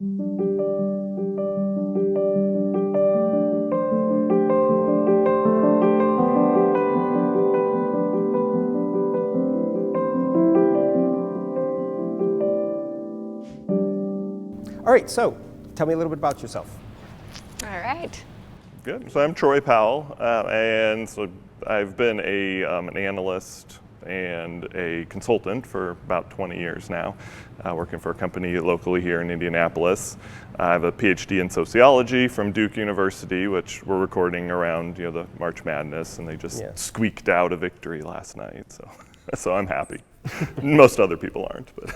All right, so tell me a little bit about yourself. All right. Good. So I'm Troy Powell, and so I've been an analyst and a consultant for about 20 years now, working for a company locally here in Indianapolis. I have a PhD in sociology from Duke University, which we're recording around the March Madness, and they just squeaked out a victory last night. So I'm happy. Most other people aren't, but.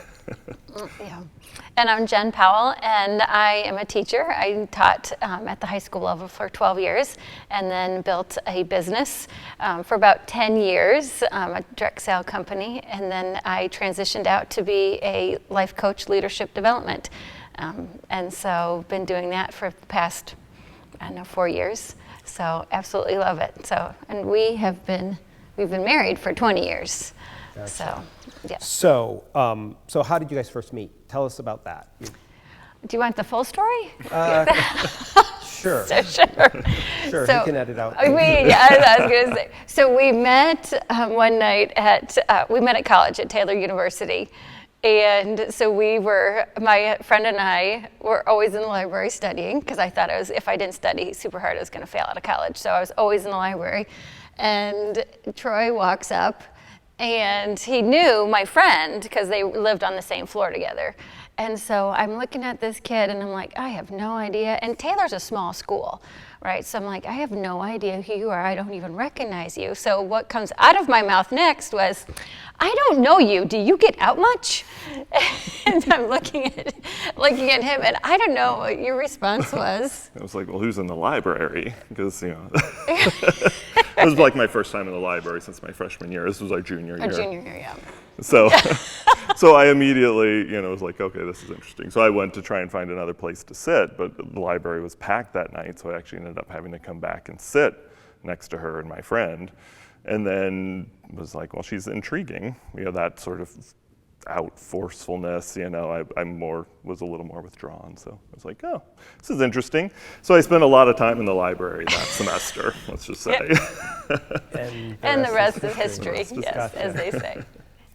Yeah. And I'm Jen Powell, and I am a teacher. I taught at the high school level for 12 years, and then built a business for about 10 years, a direct sale company, and then I transitioned out to be a life coach, leadership development. And so been doing that for the past, 4 years. So absolutely love it. So, and we've been married for 20 years. Gotcha. So, yeah. So how did you guys first meet? Tell us about that. Do you want the full story? Sure. Sure. Sure, So, you can edit out. I was going to say. So we met one night we met at college at Taylor University. And so my friend and I were always in the library studying, because I thought if I didn't study super hard, I was going to fail out of college. So I was always in the library. And Troy walks up, and he knew my friend because they lived on the same floor together. And so I'm looking at this kid, and I'm like, I have no idea. And Taylor's a small school, right? So I'm like, I have no idea who you are. I don't even recognize you. So what comes out of my mouth next was, I don't know you. Do you get out much? And I'm looking at him, and I don't know what your response was. I was like, well, who's in the library? Because, it was like my first time in the library since my freshman year. This was our junior year. Junior year, yeah. So, so I immediately, was like, okay, this is interesting. So I went to try and find another place to sit, but the library was packed that night, so I actually ended up having to come back and sit next to her and my friend. And then was like, well, she's intriguing. That sort of out forcefulness, I was a little more withdrawn. So I was like, oh, this is interesting. So I spent a lot of time in the library that semester, let's just say. And the rest is history, yes, gotcha. as they say.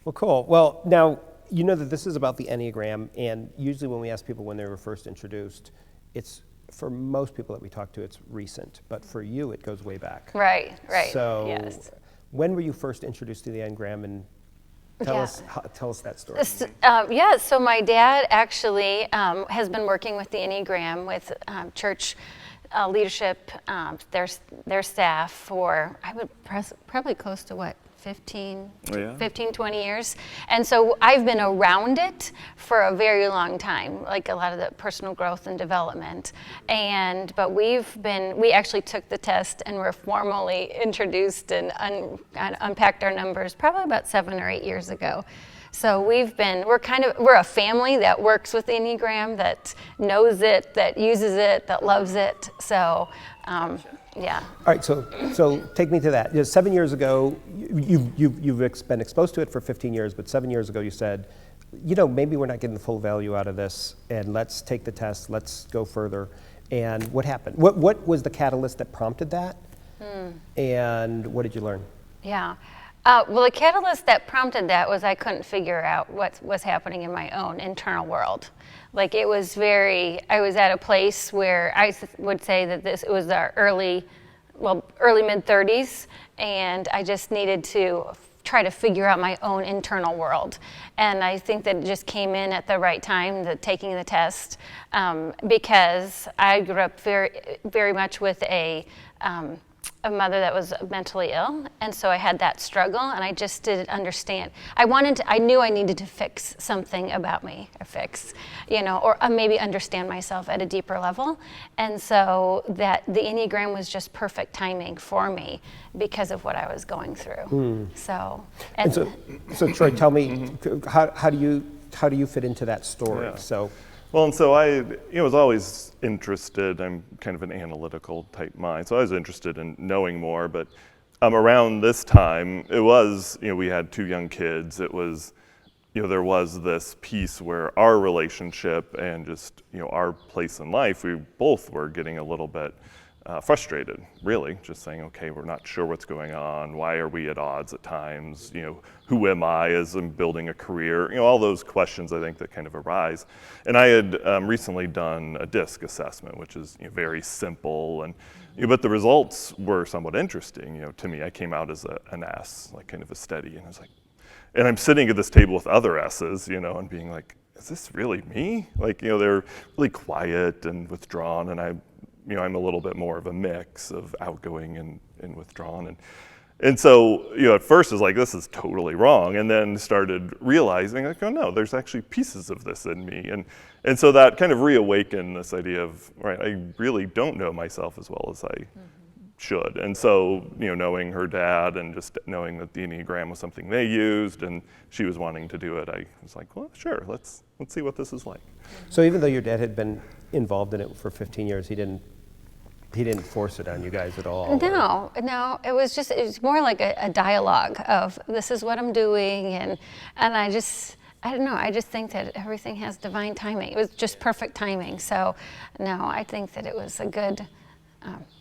Well, cool. Well, now, you know that this is about the Enneagram, and usually when we ask people when they were first introduced, it's, for most people that we talk to, it's recent, but for you, it goes way back. Right. So, yes. When were you first introduced to the Enneagram, and tell us that story. So my dad actually has been working with the Enneagram with church leadership, their staff for, I would probably close to 15, 20 years. And so I've been around it for a very long time, like a lot of the personal growth and development. But we actually took the test and were formally introduced and unpacked our numbers probably about 7 or 8 years ago. So we're a family that works with the Enneagram, that knows it, that uses it, that loves it. So, yeah. All right, so take me to that. 7 years ago, you've been exposed to it for 15 years, but 7 years ago you said, maybe we're not getting the full value out of this, and let's take the test, let's go further. And what happened? What was the catalyst that prompted that? And what did you learn? Yeah. Well, the catalyst that prompted that was I couldn't figure out what was happening in my own internal world. Like I was at a place where I would say that it was our early mid-30s, and I just needed to try to figure out my own internal world. And I think that it just came in at the right time, taking the test, because I grew up very, very much with a mother that was mentally ill, and so I had that struggle, and I just didn't understand. I knew I needed to fix something about me, or maybe understand myself at a deeper level, and so that the Enneagram was just perfect timing for me because of what I was going through. So Troy, tell me, how do you fit into that story? Yeah. Well, and so I was always interested. I'm kind of an analytical type mind, so I was interested in knowing more. But around this time, it was, we had 2 young kids. It was there was this piece where our relationship and just, our place in life, we both were getting a little bit frustrated, really, just saying, okay, we're not sure what's going on. Why are we at odds at times? Who am I as I'm building a career? All those questions I think that kind of arise. And I had recently done a DISC assessment, which is very simple, and but the results were somewhat interesting. To me, I came out as an S, like kind of a steady, and I was like, and I'm sitting at this table with other S's, and being like, is this really me? Like, they're really quiet and withdrawn, and I'm a little bit more of a mix of outgoing and withdrawn. And so, at first it was like, this is totally wrong. And then started realizing, like, oh no, there's actually pieces of this in me. And so that kind of reawakened this idea of, right, I really don't know myself as well as I should. And so, knowing her dad and just knowing that the Enneagram was something they used and she was wanting to do it, I was like, well, sure, let's see what this is like. So even though your dad had been involved in it for 15 years, he didn't force it on you guys at all? No, it was more like a dialogue of, this is what I'm doing, and I don't know, I just think that everything has divine timing. It was just perfect timing. So no, I think that it was a good,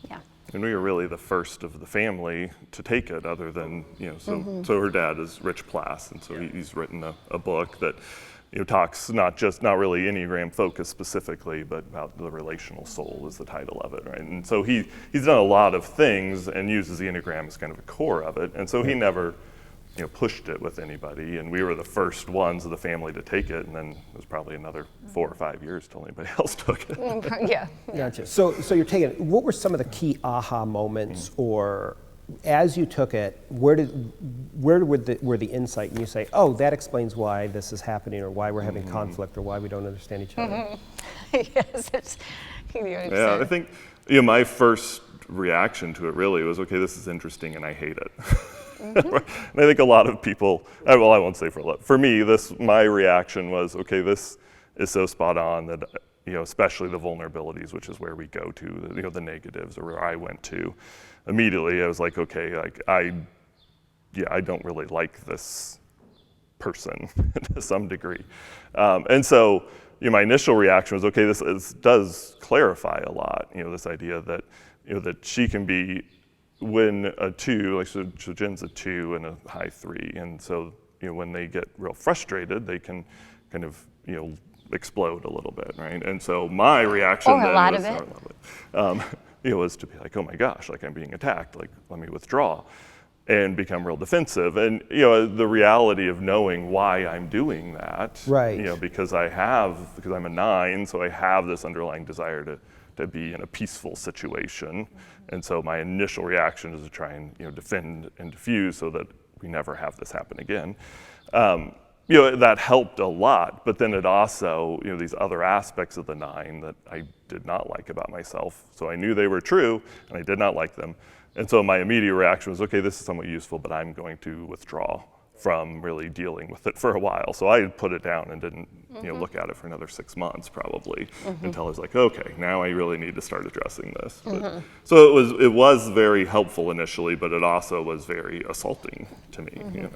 yeah. And we were really the first of the family to take it, other than, so her dad is Rich Plass, and so he's written a book that talks not really Enneagram focused specifically, but about the relational soul is the title of it, right? And so he's done a lot of things and uses the Enneagram as kind of a core of it, and so he never pushed it with anybody, and we were the first ones of the family to take it, and then it was probably another 4 or 5 years till anybody else took it. Yeah. Gotcha. So you're taking it. What were some of the key aha moments, or as you took it, were the insight, and you say, oh, that explains why this is happening, or why we're having conflict, or why we don't understand each other? Yes, it's. Yeah, I think my first reaction to it really was, okay, this is interesting, and I hate it. And I think a lot of people, well, I won't say for me, my reaction was, okay, this is so spot on that, especially the vulnerabilities, which is where we go to, the negatives, or where I went to. Immediately, I was like, okay, like I don't really like this person to some degree. And so, my initial reaction was, okay, this does clarify a lot, this idea that, that she can be, when a 2, like so Jen's a 2 and a high 3, and so when they get real frustrated, they can kind of explode a little bit, right? And so my reaction then was to be like, oh my gosh, like I'm being attacked, like let me withdraw, and become real defensive. And the reality of knowing why I'm doing that, right? Because I'm a 9, so I have this underlying desire to be in a peaceful situation. And so my initial reaction is to try and defend and diffuse so that we never have this happen again. That helped a lot, but then it also, these other aspects of the 9 that I did not like about myself. So I knew they were true, and I did not like them. And so my immediate reaction was, okay, this is somewhat useful, but I'm going to withdraw from really dealing with it for a while. So I put it down and didn't look at it for another 6 months probably, until I was like, okay, now I really need to start addressing this. But, so it was very helpful initially, but it also was very assaulting to me.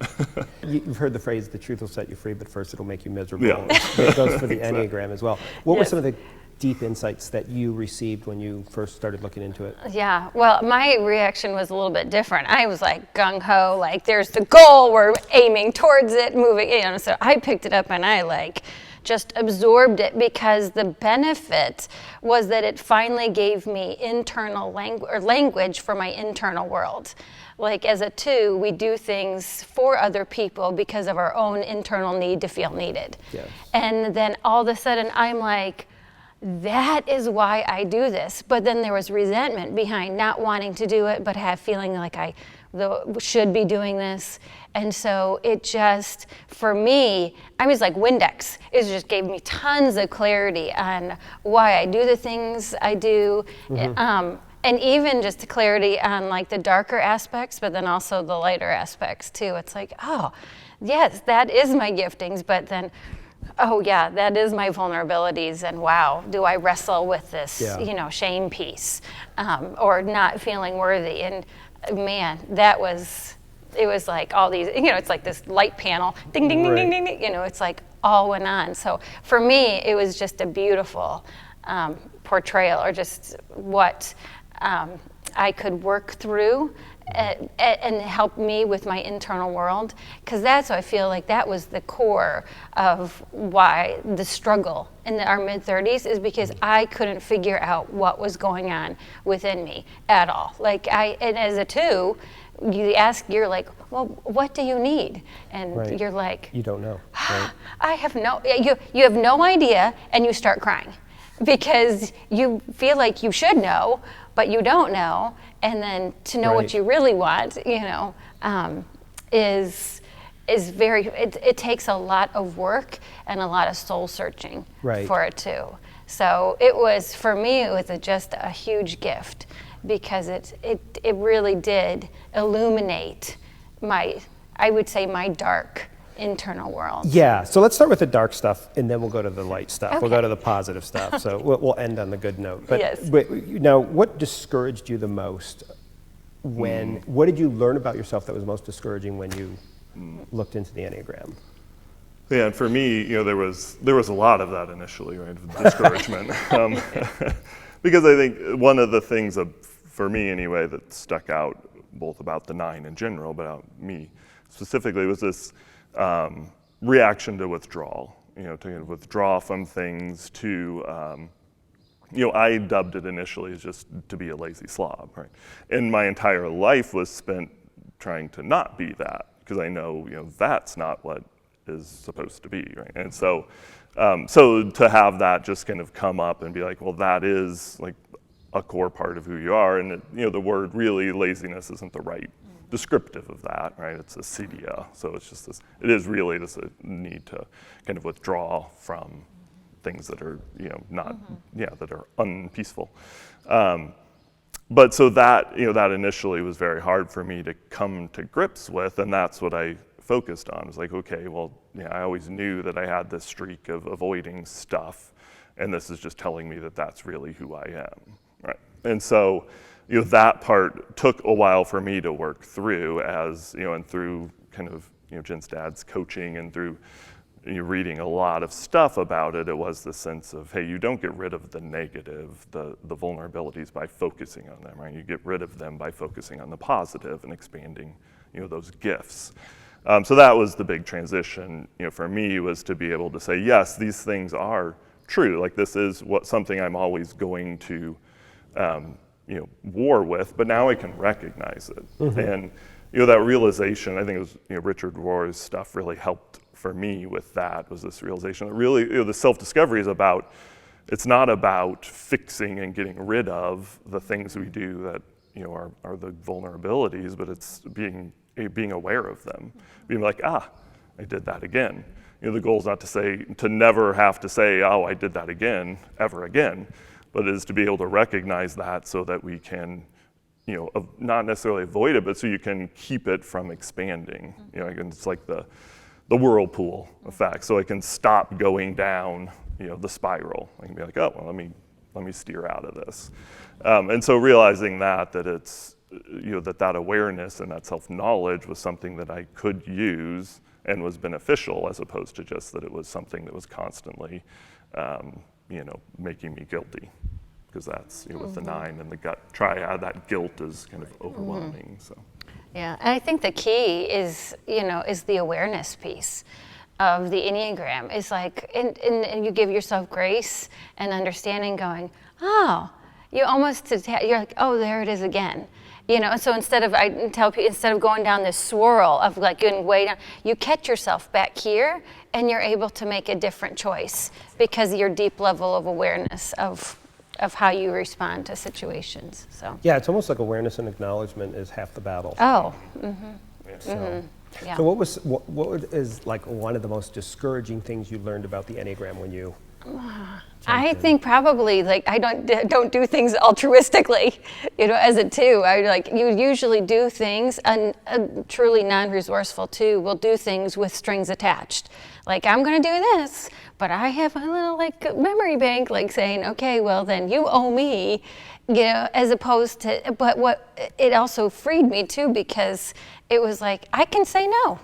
You've heard the phrase, the truth will set you free, but first it'll make you miserable. Yeah. It goes for the Enneagram as well. What were some of the deep insights that you received when you first started looking into it? Yeah, well, my reaction was a little bit different. I was like gung-ho, like there's the goal, we're aiming towards it, moving, so I picked it up and I just absorbed it, because the benefit was that it finally gave me internal language for my internal world. Like as a 2, we do things for other people because of our own internal need to feel needed. Yes. And then all of a sudden I'm like, that is why I do this. But then there was resentment behind not wanting to do it, but feeling like I should be doing this. And so it just, for me, I was like Windex. It just gave me tons of clarity on why I do the things I do. And even just clarity on the darker aspects, but then also the lighter aspects too. It's like, oh, yes, that is my giftings, but then, oh yeah, that is my vulnerabilities, and wow, do I wrestle with this, shame piece, or not feeling worthy. And man, that was it was like all these, it's like this light panel, ding, ding, ding, ding, ding, ding, it's like all went on. So for me, it was just a beautiful portrayal, or just what I could work through and help me with my internal world, because that's what I feel like that was the core of why the struggle in our mid-30s is, because I couldn't figure out what was going on within me at all. And as a 2, you're like, well, what do you need? And you're like, you don't know. Right? I have you have no idea, and you start crying because you feel like you should know, but you don't know. And then to know what you really want, is very, it takes a lot of work and a lot of soul searching for it too. So it was, for me, it was just a huge gift, because it really did illuminate I would say my dark internal world. Yeah, so let's start with the dark stuff, and then we'll go to the light stuff. Okay. We'll go to the positive stuff. So we'll end on the good note. But, Yes. but now, what discouraged you the most what did you learn about yourself that was most discouraging when you looked into the Enneagram? Yeah, and for me, there was a lot of that initially, right, of discouragement. Because I think one of the things, for me anyway, that stuck out, both about the 9 in general, but about me specifically, was this reaction to withdrawal, to kind of withdraw from things, to, I dubbed it initially as just to be a lazy slob, right? And my entire life was spent trying to not be that, because I know, that's not what is supposed to be, right? And so to have that just kind of come up and be like, well, that is like a core part of who you are, and the word really, laziness, isn't the right descriptive of that, right? It's acedia. So it's just it is really this need to kind of withdraw from things that are, not, that are unpeaceful. But so that, that initially was very hard for me to come to grips with, and that's what I focused on. It was like, okay, well, I always knew that I had this streak of avoiding stuff, and this is just telling me that that's really who I am, right? And so, that part took a while for me to work through, as, and through kind of, Jen's dad's coaching, and through reading a lot of stuff about it, it was the sense of, hey, you don't get rid of the negative, the vulnerabilities, by focusing on them, right? You get rid of them by focusing on the positive and expanding, those gifts. So that was the big transition, for me, was to be able to say, yes, these things are true. Like, this is something I'm always going to, war with, but now I can recognize it. Mm-hmm. And, that realization, I think it was, Richard Rohr's stuff really helped for me with that, was this realization that really, the self-discovery is about, it's not about fixing and getting rid of the things we do that, are the vulnerabilities, but it's being aware of them. Being like, I did that again. The goal is not to never have to say, oh, I did that again, ever again, but it is to be able to recognize that, so that we can, not necessarily avoid it, but so you can keep it from expanding. It's like the whirlpool effect. So I can stop going down, the spiral. I can be like, oh, well, let me steer out of this. And so realizing that it's, that awareness and that self-knowledge was something that I could use and was beneficial, as opposed to just that it was something that was constantly, making me guilty. Because that's, with the 9 and the gut triad, that guilt is kind of overwhelming. So. Yeah, and I think the key is, is the awareness piece of the Enneagram. It's like, and you give yourself grace and understanding, going, oh, you almost, you're like, oh, there it is again. So instead of going down this swirl of like getting way down, you catch yourself back here, and you're able to make a different choice because of your deep level of awareness of how you respond to situations. So yeah, it's almost like awareness and acknowledgement is half the battle. Oh, mm-hmm. So, yeah. So what is like one of the most discouraging things you learned about the Enneagram when you I think probably like I don't do things altruistically, as a two. You usually do things, and a truly non-resourceful two will do things with strings attached. Like, I'm going to do this, but I have a little memory bank, saying, okay, well then you owe me, as opposed to, but what it also freed me too, because it was like, I can say no.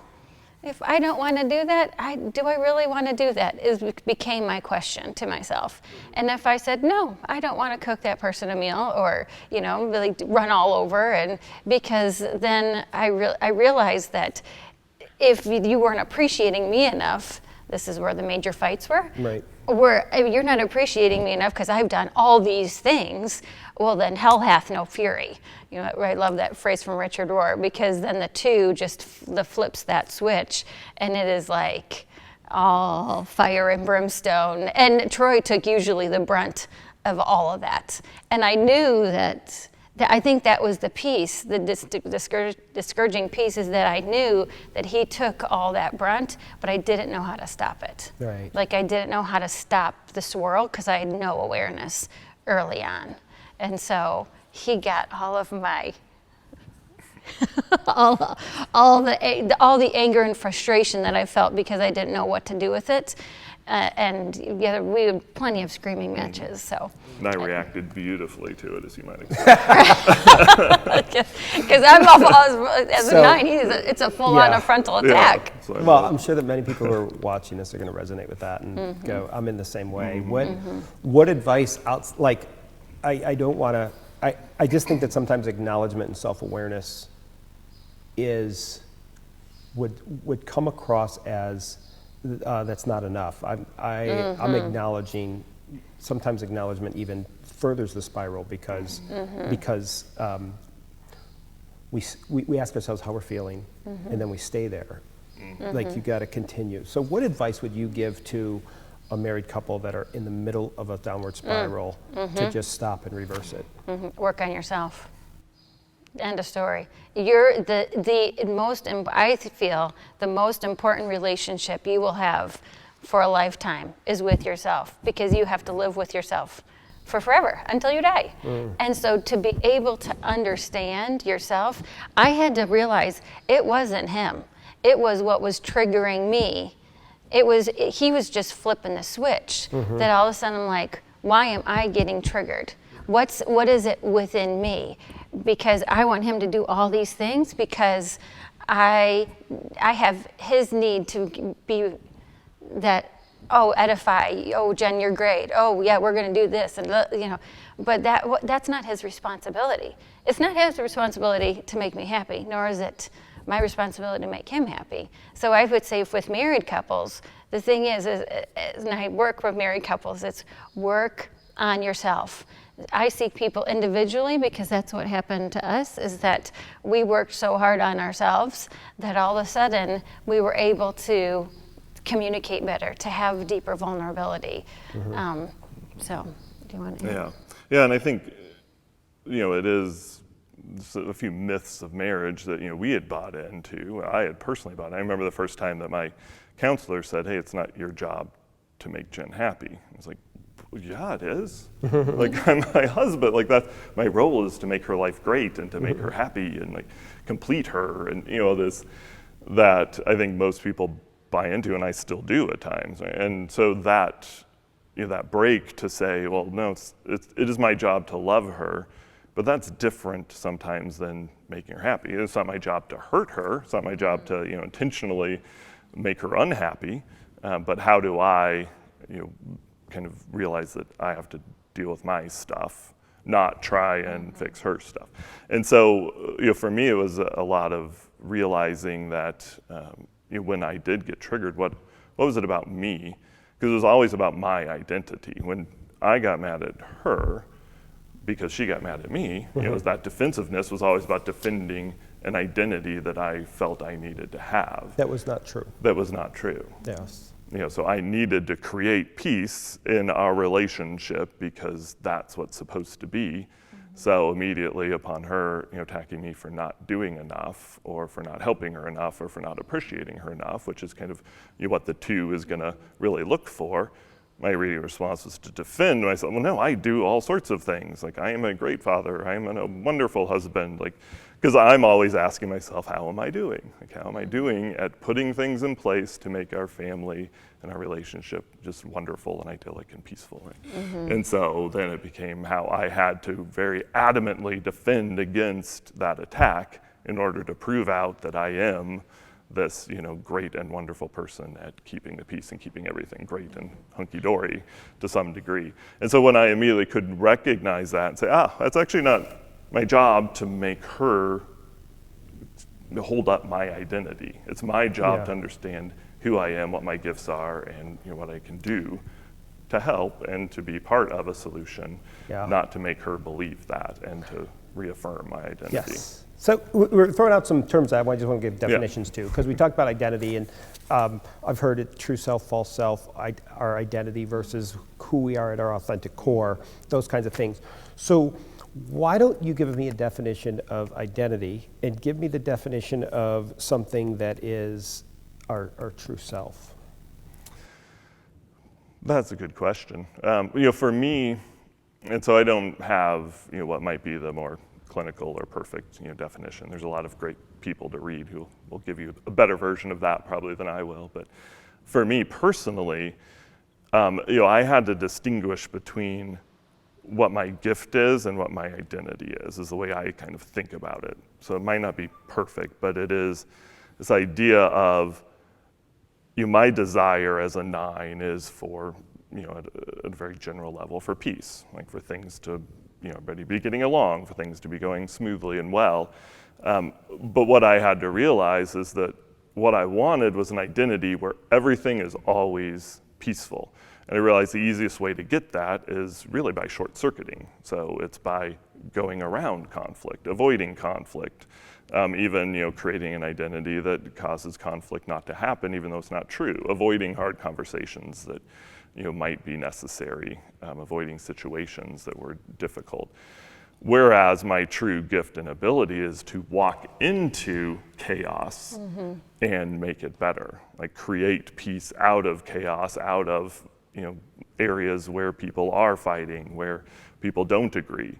If I don't want to do that, do I really want to do that? Became my question to myself. And if I said, no, I don't want to cook that person a meal, or, really run all over, and because then I realized that if you weren't appreciating me enough, this is where the major fights were. Right. Where if you're not appreciating me enough because I've done all these things, well, then hell hath no fury. I love that phrase from Richard Rohr, because then the two just flips that switch, and it is like all fire and brimstone. And Troy took usually the brunt of all of that. And I knew that I think that was the piece, the discouraging piece, is that I knew that he took all that brunt, but I didn't know how to stop it. Right. Like, I didn't know how to stop the swirl because I had no awareness early on. And so he got all of my, all the anger and frustration that I felt because I didn't know what to do with it. And we had plenty of screaming matches. So. And I reacted beautifully to it, as you might expect. Because I'm as a 9, it's a full-on a frontal attack. Yeah, so Well, I'm sure that many people who are watching this are going to resonate with that and go, I'm in the same way. What advice, I don't want to, I just think that sometimes acknowledgement and self-awareness would come across as that's not enough. I'm acknowledging. Sometimes acknowledgement even furthers the spiral because we ask ourselves how we're feeling, and then we stay there. Like, you got to continue. So, what advice would you give to a married couple that are in the middle of a downward spiral to just stop and reverse it? Work on yourself. End of story. You're I feel the most important relationship you will have for a lifetime is with yourself, because you have to live with yourself for forever until you die. And so to be able to understand yourself, I had to realize it wasn't him. It was what was triggering me. He was just flipping the switch. That all of a sudden I'm like, why am I getting triggered? What is it within me? Because I want him to do all these things because I have his need to be that, edify, Jen, you're great, yeah, we're going to do this, and but that's not his responsibility. It's not his responsibility to make me happy, nor is it my responsibility to make him happy. So I would say with married couples, the thing is and I work with married couples, it's work on yourself. I seek people individually because that's what happened to us, is that we worked so hard on ourselves that all of a sudden we were able to communicate better, to have deeper vulnerability. So, do you want to? Yeah, and I think, it is a few myths of marriage that, we had bought into. I had personally bought. I remember the first time that my counselor said, "Hey, it's not your job to make Jen happy." I was like, well, yeah, it is. Like, I'm my husband. Like, my role is to make her life great and to make her happy and complete her, and that I think most people buy into, and I still do at times. And so that that break to say, well, no, it is my job to love her, but that's different sometimes than making her happy. It's not my job to hurt her. It's not my job to intentionally make her unhappy. But how do I kind of realize that I have to deal with my stuff, not try and fix her stuff. And so, for me, it was a lot of realizing that when I did get triggered, what was it about me? Because it was always about my identity. When I got mad at her because she got mad at me, that defensiveness was always about defending an identity that I felt I needed to have. That was not true. That was not true. Yes. So I needed to create peace in our relationship because that's what's supposed to be. So immediately upon her, attacking me for not doing enough, or for not helping her enough, or for not appreciating her enough, which is kind of what the two is going to really look for, my immediate response was to defend myself. Well, no, I do all sorts of things. Like, I am a great father. I am a wonderful husband. Like, because I'm always asking myself, how am I doing? Like, how am I doing at putting things in place to make our family and our relationship just wonderful and idyllic and peaceful? And so then it became how I had to very adamantly defend against that attack in order to prove out that I am this, great and wonderful person at keeping the peace and keeping everything great and hunky-dory to some degree. And so when I immediately could recognize that and say, that's actually not my job to make her hold up my identity. It's my job to understand who I am, what my gifts are, and what I can do to help and to be part of a solution, not to make her believe that and to reaffirm my identity. Yes. So we're throwing out some terms that I just want to give definitions to, because we talked about identity, and I've heard it: true self, false self, our identity versus who we are at our authentic core, those kinds of things. So why don't you give me a definition of identity and give me the definition of something that is our true self? That's a good question. For me, and so I don't have what might be the more clinical or perfect definition. There's a lot of great people to read who will give you a better version of that probably than I will. But for me personally, I had to distinguish between what my gift is and what my identity is the way I kind of think about it. So it might not be perfect, but it is this idea of my desire as a 9 is for, at a very general level, for peace, like for things to, everybody be getting along, for things to be going smoothly and well. But what I had to realize is that what I wanted was an identity where everything is always peaceful. And I realized the easiest way to get that is really by short-circuiting. So it's by going around conflict, avoiding conflict, even creating an identity that causes conflict not to happen, even though it's not true, avoiding hard conversations that might be necessary, avoiding situations that were difficult. Whereas my true gift and ability is to walk into chaos and make it better, like create peace out of chaos, out of areas where people are fighting, where people don't agree.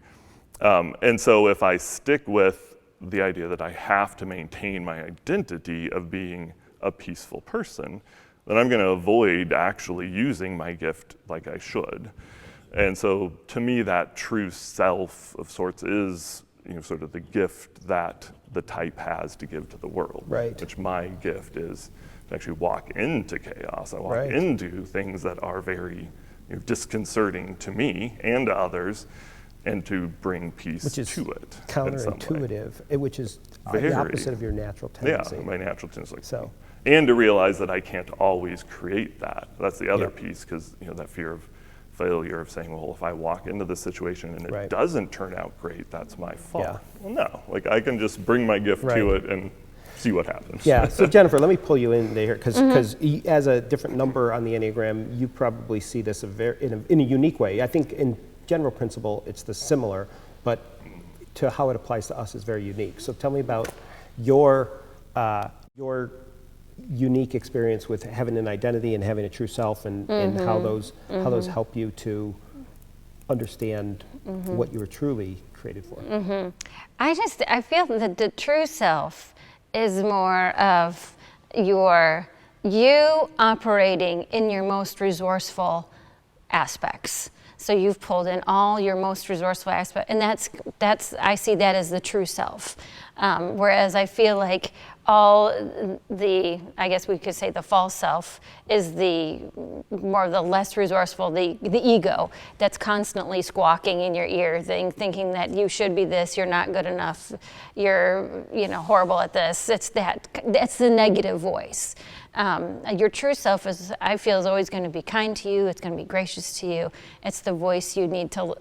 And so if I stick with the idea that I have to maintain my identity of being a peaceful person, then I'm going to avoid actually using my gift like I should. And so to me, that true self of sorts is sort of the gift that the type has to give to the world. Right. Which my gift is to actually walk into chaos. I walk into things that are very disconcerting to me and to others, and to bring peace which is to it. Counterintuitive, which is the opposite of your natural tendency. Yeah, my natural tendency. So. And to realize that I can't always create that. That's the other piece, because that fear of failure, of saying, well, if I walk into this situation and it doesn't turn out great, that's my fault. Yeah. Well, no, like I can just bring my gift to it and see what happens. Yeah, so Jennifer, let me pull you in there, because as a different number on the Enneagram, you probably see this in a unique way. I think in general principle, it's the similar, but to how it applies to us is very unique. So tell me about your unique experience with having an identity and having a true self, and how those help you to understand what you were truly created for. I feel that the true self is more of you operating in your most resourceful aspects. So you've pulled in all your most resourceful aspects, and that's I see that as the true self. Whereas I feel like all the, I guess we could say the false self is the more the less resourceful, the ego that's constantly squawking in your ear, thinking that you should be this, you're not good enough, you're horrible at this. That's the negative voice. Your true self I feel is always going to be kind to you. It's going to be gracious to you. It's the voice you need to,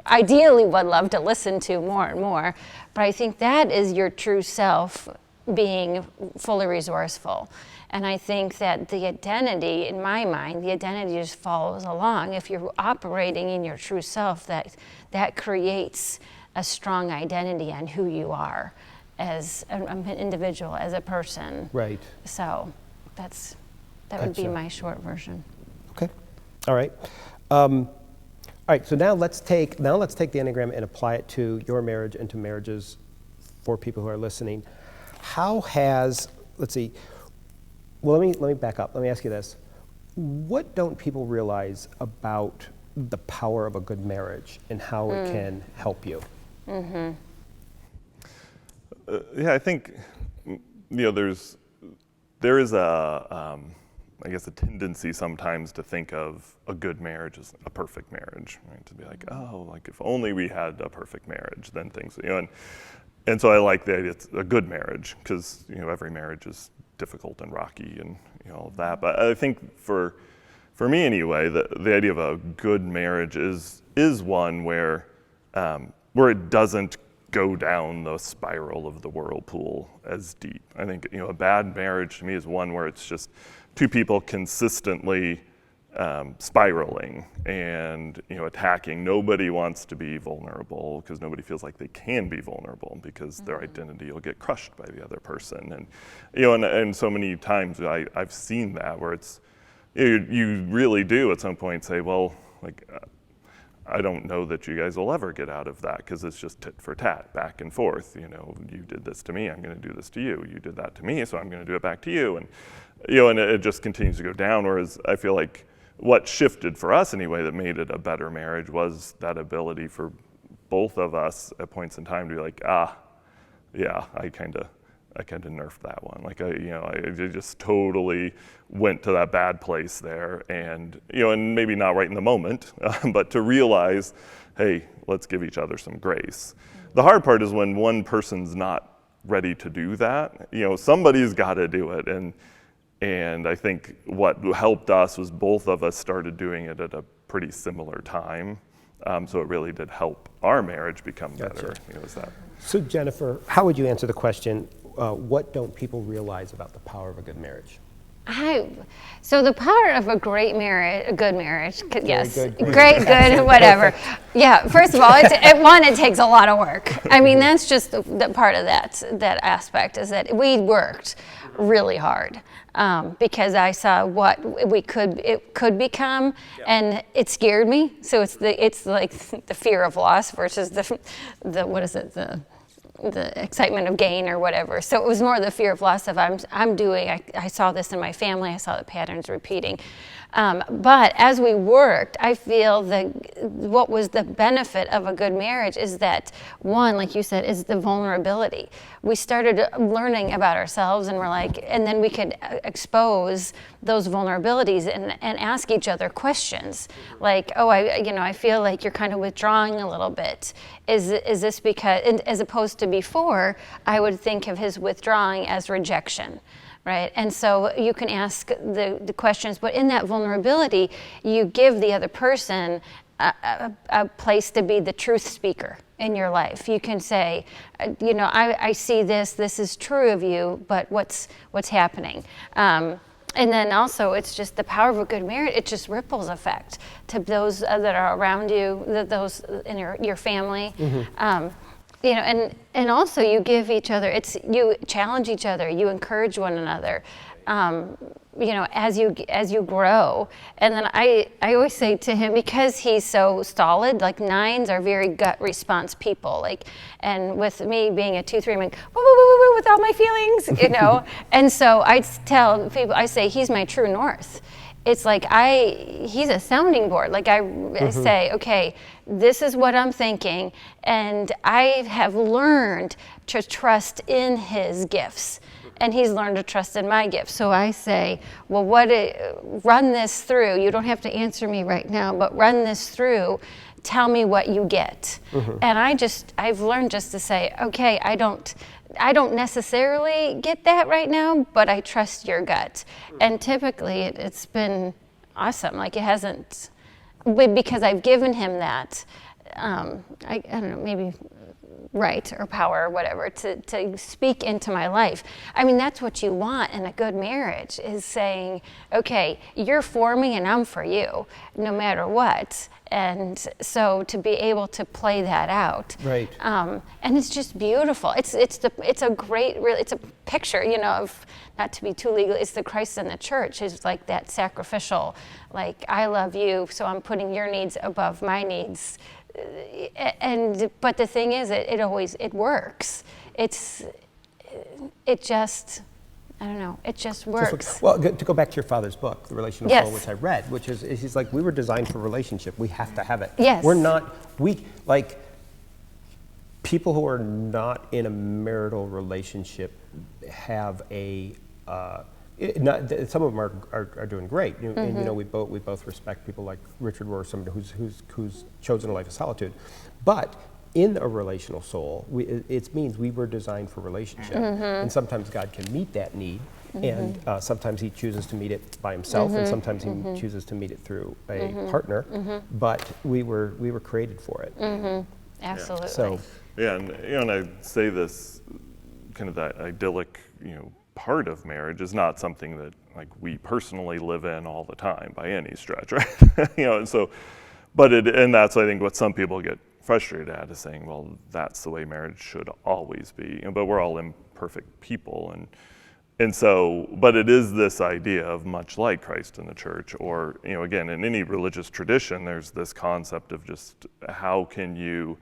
ideally would love to listen to more and more. But I think that is your true self, being fully resourceful. And I think that the identity, in my mind, the identity just follows along. If you're operating in your true self, that creates a strong identity on who you are as an individual, as a person. Right. So that would be my short version. Okay. All right. All right, so now let's take the Enneagram and apply it to your marriage and to marriages for people who are listening. How has, let's see, well, let me back up. Let me ask you this. What don't people realize about the power of a good marriage and how it can help you? Mm-hmm. Yeah, I think, there is I guess a tendency sometimes to think of a good marriage as a perfect marriage, right? To be like, oh, like if only we had a perfect marriage, then things, and so I like the idea it's a good marriage because, every marriage is difficult and rocky and, all of that. But I think for me anyway, the idea of a good marriage is one where it doesn't go down the spiral of the whirlpool as deep. I think, a bad marriage to me is one where it's just two people consistently spiraling and attacking. Nobody wants to be vulnerable because nobody feels like they can be vulnerable because their identity will get crushed by the other person. And and so many times I've seen that where it's you really do at some point say, well, like I don't know that you guys will ever get out of that because it's just tit for tat, back and forth. You did this to me, I'm going to do this to you. You did that to me, so I'm going to do it back to you. And and it just continues to go down. Whereas I feel like what shifted for us anyway that made it a better marriage was that ability for both of us at points in time to be like, yeah, I kind of nerfed that one. Like I just totally went to that bad place there, and and maybe not right in the moment, but to realize, hey, let's give each other some grace. The hard part is when one person's not ready to do that. Somebody's got to do it, and I think what helped us was both of us started doing it at a pretty similar time. So it really did help our marriage become better. Gotcha. So Jennifer, how would you answer the question, what don't people realize about the power of a good marriage? So the power of a good marriage, yes, good. great, good, whatever. Yeah, first of all, it takes a lot of work. I mean, that's just the part of that aspect is that we worked really hard because I saw what it could become, and it scared me. So it's like the fear of loss versus the what is it, the excitement of gain or whatever. So it was more the fear of loss of I saw this in my family, I saw the patterns repeating. But as we worked, I feel what was the benefit of a good marriage is that, one, like you said, is the vulnerability. We started learning about ourselves and then we could expose those vulnerabilities and ask each other questions. Like, oh, I feel like you're kind of withdrawing a little bit. Is this because, as opposed to before, I would think of his withdrawing as rejection. Right, and so you can ask the questions, but in that vulnerability, you give the other person a place to be the truth speaker in your life. You can say, I see this is true of you, but what's happening? And then also, it's just the power of a good marriage. It just ripples effect to those that are around you, those in your family. Mm-hmm. And also you give each other, you challenge each other, you encourage one another, as you grow. And then I always say to him, because he's so stolid, like 9s are very gut response people, and with me being a 2-3, I'm like, woo, with all my feelings, And so I tell people, I say, he's my true north. It's like he's a sounding board. Like I say, okay, this is what I'm thinking, and I have learned to trust in his gifts, and he's learned to trust in my gifts. So I say, well, run this through. You don't have to answer me right now, but run this through. Tell me what you get. Mm-hmm. And I've learned just to say, okay, I don't necessarily get that right now, but I trust your gut. And typically it's been awesome. Like it hasn't, because I've given him that, I don't know, maybe right or power or whatever to speak into my life. I mean, that's what you want in a good marriage, is saying, okay, you're for me and I'm for you, no matter what. And so to be able to play that out, Right. And it's just beautiful. It's a great, really, it's a picture, of, not to be too legal, it's the Christ in the church. It's like that sacrificial, like, I love you, so I'm putting your needs above my needs. But the thing is, it works. It just, I don't know, it just works. Well, to go back to your father's book, The Relational Yes. Soul, which I read, which is he's like, we were designed for relationship. We have to have it. Yes. We're not, people who are not in a marital relationship have some of them are doing great. And we both respect people like Richard Rohr, somebody who's chosen a life of solitude. But in a relational soul, it means we were designed for relationship. And sometimes God can meet that need, and sometimes he chooses to meet it by himself, and sometimes he chooses to meet it through a partner. But we were created for it. Absolutely. So, Yeah, and I say this, kind of that idyllic, part of marriage is not something that like we personally live in all the time by any stretch, right? And so, and that's I think what some people get frustrated at, is saying, well, that's the way marriage should always be. But we're all imperfect people, and so, but it is this idea of, much like Christ in the church, or again, in any religious tradition, there's this concept of just how can you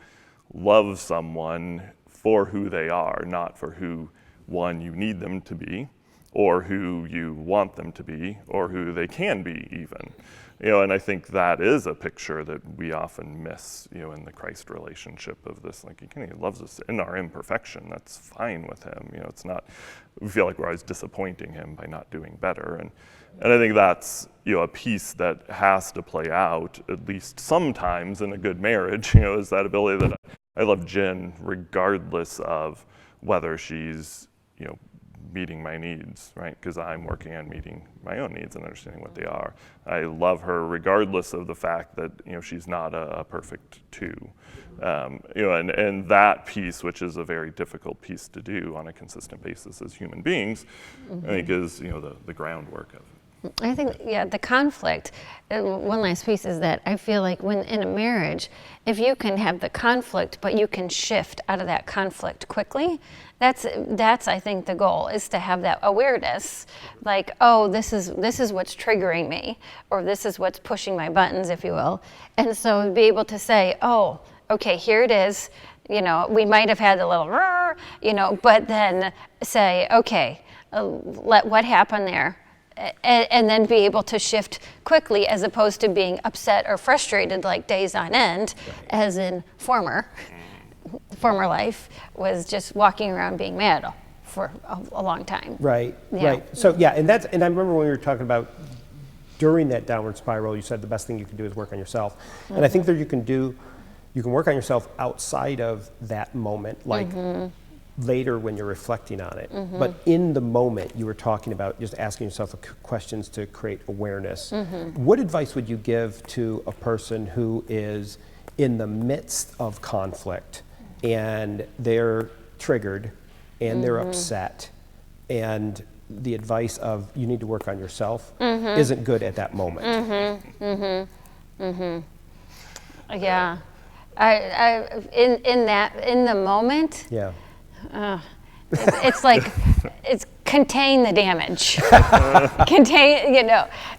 love someone for who they are, not for who, one, you need them to be, or who you want them to be, or who they can be even. And I think that is a picture that we often miss, in the Christ relationship, of this, like, he loves us in our imperfection. That's fine with him. It's not, we feel like we're always disappointing him by not doing better. And I think that's, a piece that has to play out, at least sometimes in a good marriage, is that ability that I love Jen regardless of whether she's, meeting my needs, right? Because I'm working on meeting my own needs and understanding what they are. I love her regardless of the fact that, she's not a perfect two. And that piece, which is a very difficult piece to do on a consistent basis as human beings, I think is, the groundwork of it. I think, the conflict, one last piece is that I feel like when in a marriage, if you can have the conflict, but you can shift out of that conflict quickly, that's I think the goal, is to have that awareness, like, oh, this is what's triggering me, or this is what's pushing my buttons, if you will. And so be able to say, oh, okay, here it is, we might have had a little, but then say, okay, what happened there? And then be able to shift quickly, as opposed to being upset or frustrated like days on end, as in former life was just walking around being mad for a long time. right. Yeah. So and I remember when we were talking about during that downward spiral, you said the best thing you can do is work on yourself. And I think that you can work on yourself outside of that moment, like later when you're reflecting on it. But in the moment, you were talking about just asking yourself questions to create awareness. What advice would you give to a person who is in the midst of conflict and they're triggered and they're upset, and the advice of you need to work on yourself isn't good at that moment? Yeah, in the moment. Yeah. It's like, it's contain the damage,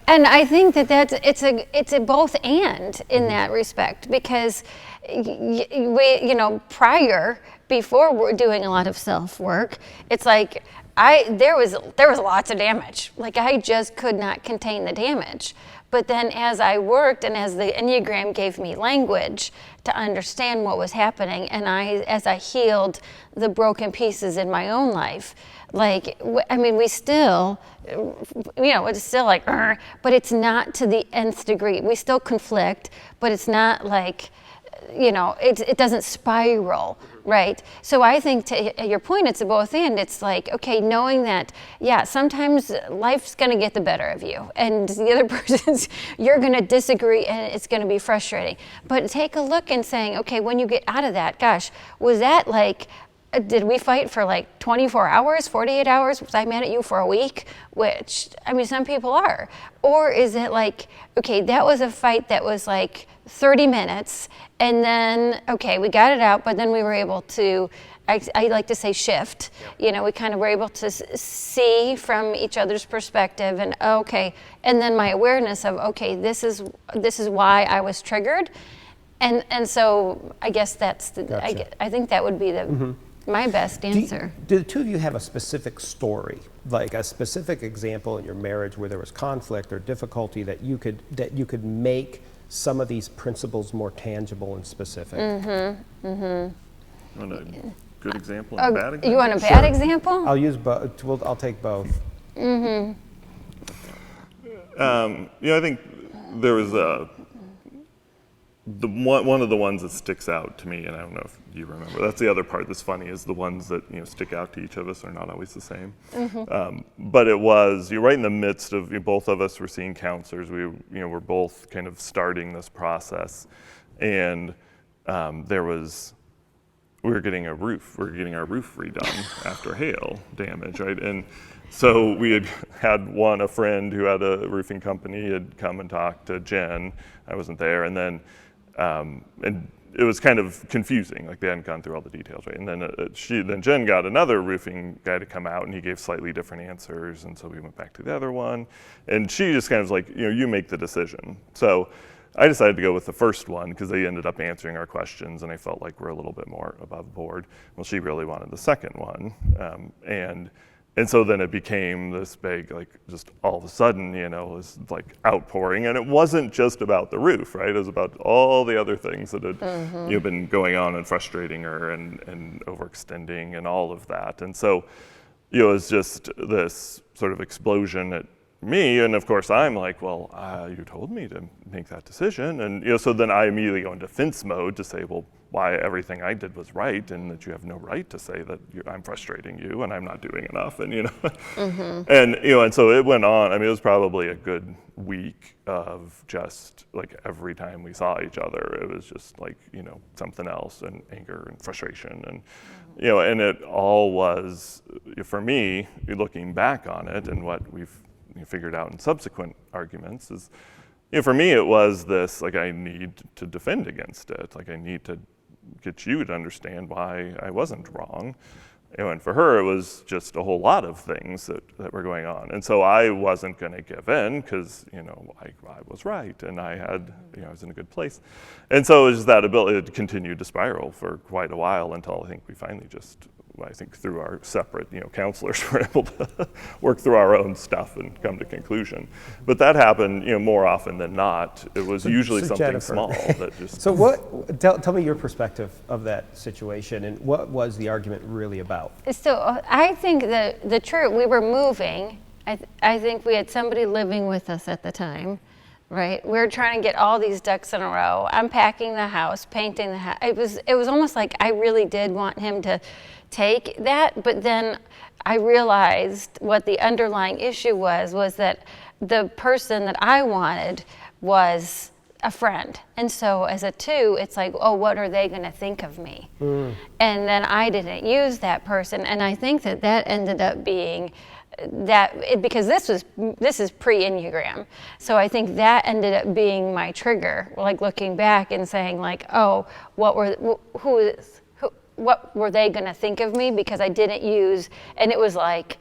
and I think it's a both and in that respect, because before we're doing a lot of self work, it's like there was lots of damage, like I just could not contain the damage. But then as I worked, and as the Enneagram gave me language to understand what was happening, and as I healed the broken pieces in my own life, we still, it's still like, but it's not to the nth degree. We still conflict, but it's not like, it doesn't spiral, right? So I think to your point, it's a both and. It's like, okay, knowing that, yeah, sometimes life's going to get the better of you, and the other person's, you're going to disagree, and it's going to be frustrating. But take a look and saying, okay, when you get out of that, gosh, was that like, did we fight for like 24 hours, 48 hours? Was I mad at you for a week? Which, I mean, some people are. Or is it like, okay, that was a fight that was like 30 minutes, and then, okay, we got it out, but then we were able to, I like to say shift. We kind of were able to see from each other's perspective, and okay, and then my awareness of, okay, this is why I was triggered. And so I guess that's Gotcha. I think that would be my best answer. Do the two of you have a specific story, like a specific example in your marriage where there was conflict or difficulty that you could make some of these principles more tangible and specific? Want a good example and a bad example? You want a bad example? I'll use both. I'll take both. I think there was one of the ones that sticks out to me, and I don't know if you remember. That's the other part that's funny, is the ones that stick out to each of us are not always the same. But it was, you're right in the midst of, both of us were seeing counselors. We were both kind of starting this process, and we were getting our roof redone after hail damage, right? And so we had a friend who had a roofing company had come and talked to Jen. I wasn't there, and then and it was kind of confusing, like they hadn't gone through all the details, right? And then Jen got another roofing guy to come out, and he gave slightly different answers, and so we went back to the other one, and she just kind of was like, you make the decision. So I decided to go with the first one because they ended up answering our questions, and I felt like we're a little bit more above board. Well, she really wanted the second one, and so then it became this big, like, just all of a sudden, this like outpouring, and it wasn't just about the roof, right? It was about all the other things that had been going on and frustrating her and overextending and all of that. And so, it was just this sort of explosion at me, and of course I'm like, well, you told me to make that decision, and so then I immediately go into defense mode to say, well, why everything I did was right, and that you have no right to say that I'm frustrating you and I'm not doing enough, and and so it went on. I mean, it was probably a good week of just like every time we saw each other, it was just like something else, and anger and frustration, and and it all was, for me, looking back on it, and what we've figured out in subsequent arguments is, for me it was this, like, I need to defend against it, like I need to get you to understand why I wasn't wrong. And for her, it was just a whole lot of things that were going on. And so I wasn't going to give in because, I was right, and I had, I was in a good place. And so it was just that ability to continue to spiral for quite a while until I think we finally just, through our separate, counselors, were able to work through our own stuff and come to conclusion. But that happened, more often than not. It was usually something Jennifer, small that just. So tell me your perspective of that situation, and what was the argument really about? So I think the truth, we were moving. I think we had somebody living with us at the time, right? We were trying to get all these ducks in a row. I'm packing the house, painting the house. It was almost like I really did want him to take that, but then I realized what the underlying issue was that the person that I wanted was a friend. And so as a two, it's like, oh, what are they going to think of me? And then I didn't use that person, and I think that ended up being because this is pre-Enneagram. So I think that ended up being my trigger, like looking back and saying like, oh, what were they going to think of me, because I didn't use, and it was like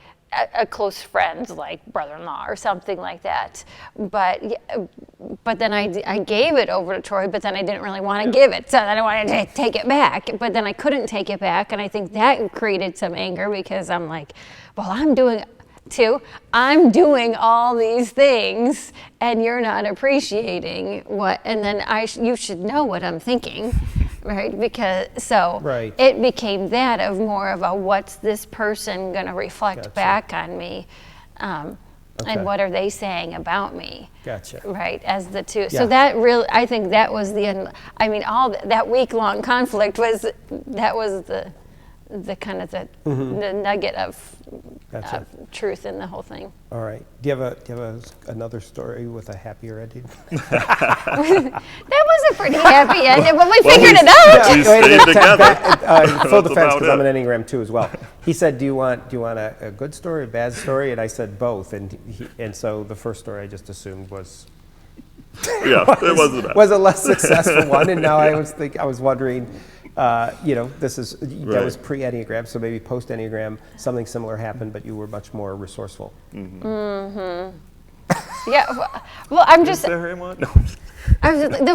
a close friend, like brother-in-law or something like that. But then I gave it over to Troy, but then I didn't really want to give it, so then I wanted to take it back. But then I couldn't take it back, and I think that created some anger, because I'm like, well, I'm doing all these things, and you're not appreciating what, and then you should know what I'm thinking. Right, because it became that of more of a what's this person going to reflect back on me, and what are they saying about me? Gotcha. Right, as the two. Yeah. So that really, I think that was all that week-long conflict was the kind of the nugget of Gotcha. truth in the whole thing. All right. Do you have another story with a happier ending? That was a pretty happy ending, but we figured it out. We stayed together. Full defense, about because I'm it. an Enneagram 2 as well. He said, "Do you want a good story, a bad story?" And I said both. And so the first story I just assumed was Yeah, it wasn't bad. was a less successful one. And now I was wondering, that Right. was pre-Enneagram, so maybe post-Enneagram, something similar happened, but you were much more resourceful. Yeah. Well, I'm Is just. there anyone? No.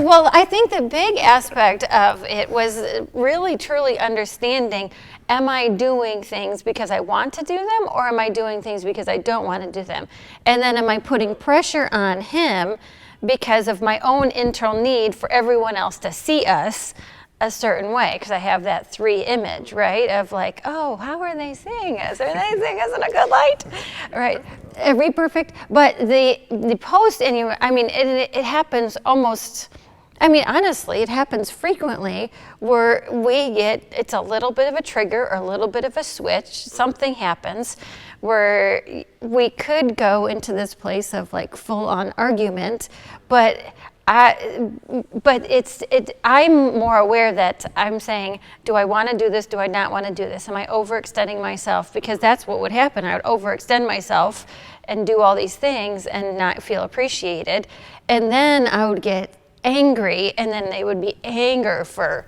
Well, I think the big aspect of it was really truly understanding, am I doing things because I want to do them, or am I doing things because I don't want to do them? And then am I putting pressure on him because of my own internal need for everyone else to see us a certain way? Because I have that 3 image, right? Of like, oh, how are they seeing us? Are they seeing us in a good light? Right? Are we perfect? But the post, anyway, I mean, it happens almost, I mean, honestly, it happens frequently where it's a little bit of a trigger or a little bit of a switch. Something happens where we could go into this place of like full-on argument, but I'm more aware that I'm saying, do I want to do this? Do I not want to do this? Am I overextending myself? Because that's what would happen. I would overextend myself and do all these things and not feel appreciated. And then I would get angry, and then they would be anger for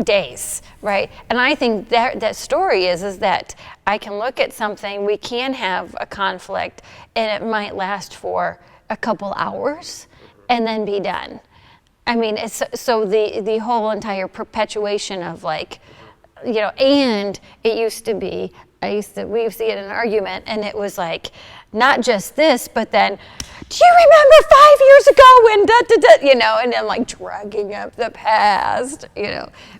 days, right? And I think that story is that I can look at something, we can have a conflict, and it might last for a couple hours and then be done. I mean, so the whole entire perpetuation of like, and it used to be, we used to see it in an argument, and it was like, not just this, but then, do you remember 5 years ago when da-da-da, and I'm like dragging up the past,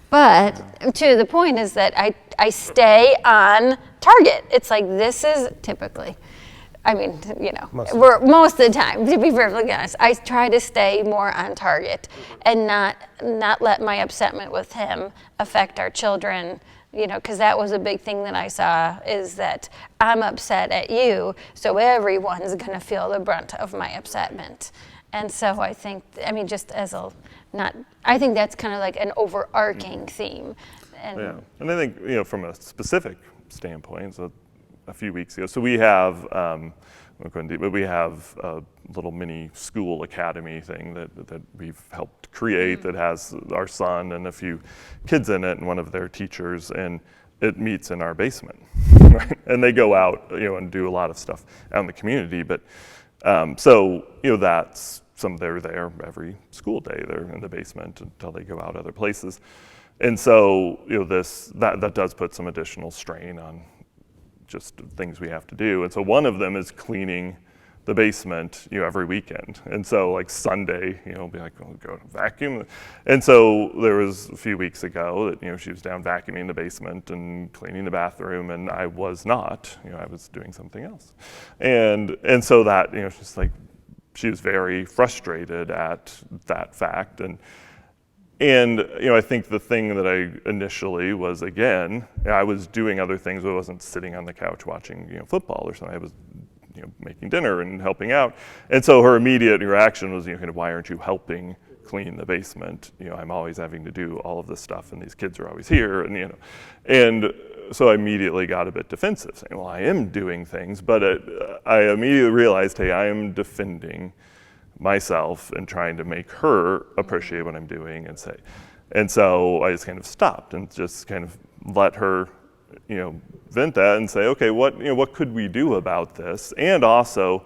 But to the point is that I stay on target. It's like, this is typically, I mean, most of the time, to be perfectly honest, I try to stay more on target and not let my upsetment with him affect our children, because that was a big thing that I saw, is that I'm upset at you, so everyone's going to feel the brunt of my upsetment. And so I think, I mean, I think that's kind of like an overarching theme. And I think, from a specific standpoint, so a few weeks ago, so we have, we have a little mini school academy thing that we've helped create that has our son and a few kids in it and one of their teachers, and it meets in our basement, right? And they go out, and do a lot of stuff out in the community, but that's they're there every school day. They're in the basement until they go out other places, and so that does put some additional strain on just things we have to do. And so one of them is cleaning the basement, every weekend. And so like Sunday, be like, we'll go vacuum. And so there was a few weeks ago that, she was down vacuuming the basement and cleaning the bathroom, and I was not, I was doing something else. And so that, she's like, she was very frustrated at that fact. And I think the thing that I initially was, again, I was doing other things. I wasn't sitting on the couch watching, football or something. I was, making dinner and helping out. And so her immediate reaction was, why aren't you helping clean the basement? I'm always having to do all of this stuff, and these kids are always here, and so I immediately got a bit defensive, saying, well, I am doing things, but I immediately realized, hey, I am defending myself and trying to make her appreciate what I'm doing and so I just kind of stopped and just kind of let her, vent that and say, okay, what could we do about this? And also,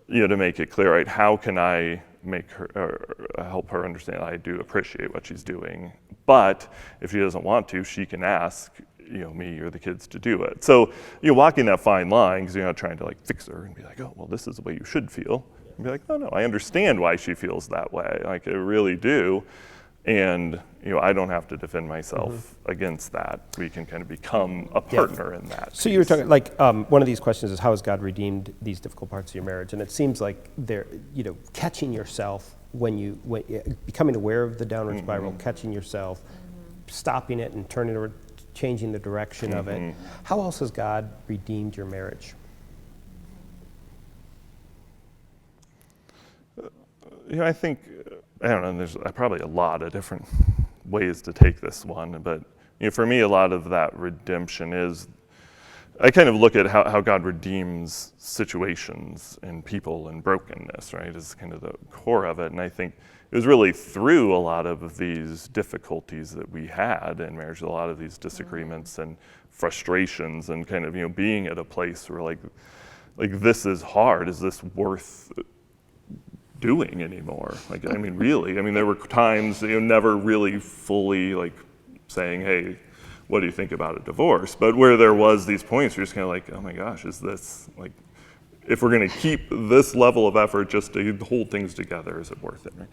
to make it clear, right, how can I make her, help her understand I do appreciate what she's doing, but if she doesn't want to, she can ask, me or the kids to do it. So, walking that fine line, because you're not trying to like fix her and be like, oh, well, this is the way you should feel. And be like, oh no, I understand why she feels that way. Like I really do. And I don't have to defend myself against that. We can kind of become a partner in that. So you were talking, like, one of these questions is, how has God redeemed these difficult parts of your marriage? And it seems like they're, catching yourself when becoming aware of the downward spiral, catching yourself, stopping it and changing the direction of it. How else has God redeemed your marriage? I think, I don't know, there's probably a lot of different ways to take this one, but for me, a lot of that redemption is, I kind of look at how God redeems situations and people and brokenness, right, is kind of the core of it. And I think it was really through a lot of these difficulties that we had in marriage, a lot of these disagreements and frustrations, and kind of, being at a place where like this is hard, is this worth doing anymore? Really, there were times, never really fully like saying, hey, what do you think about a divorce? But where there was these points, you're just kind of like, oh my gosh, is this like, if we're going to keep this level of effort just to hold things together, is it worth it? Right?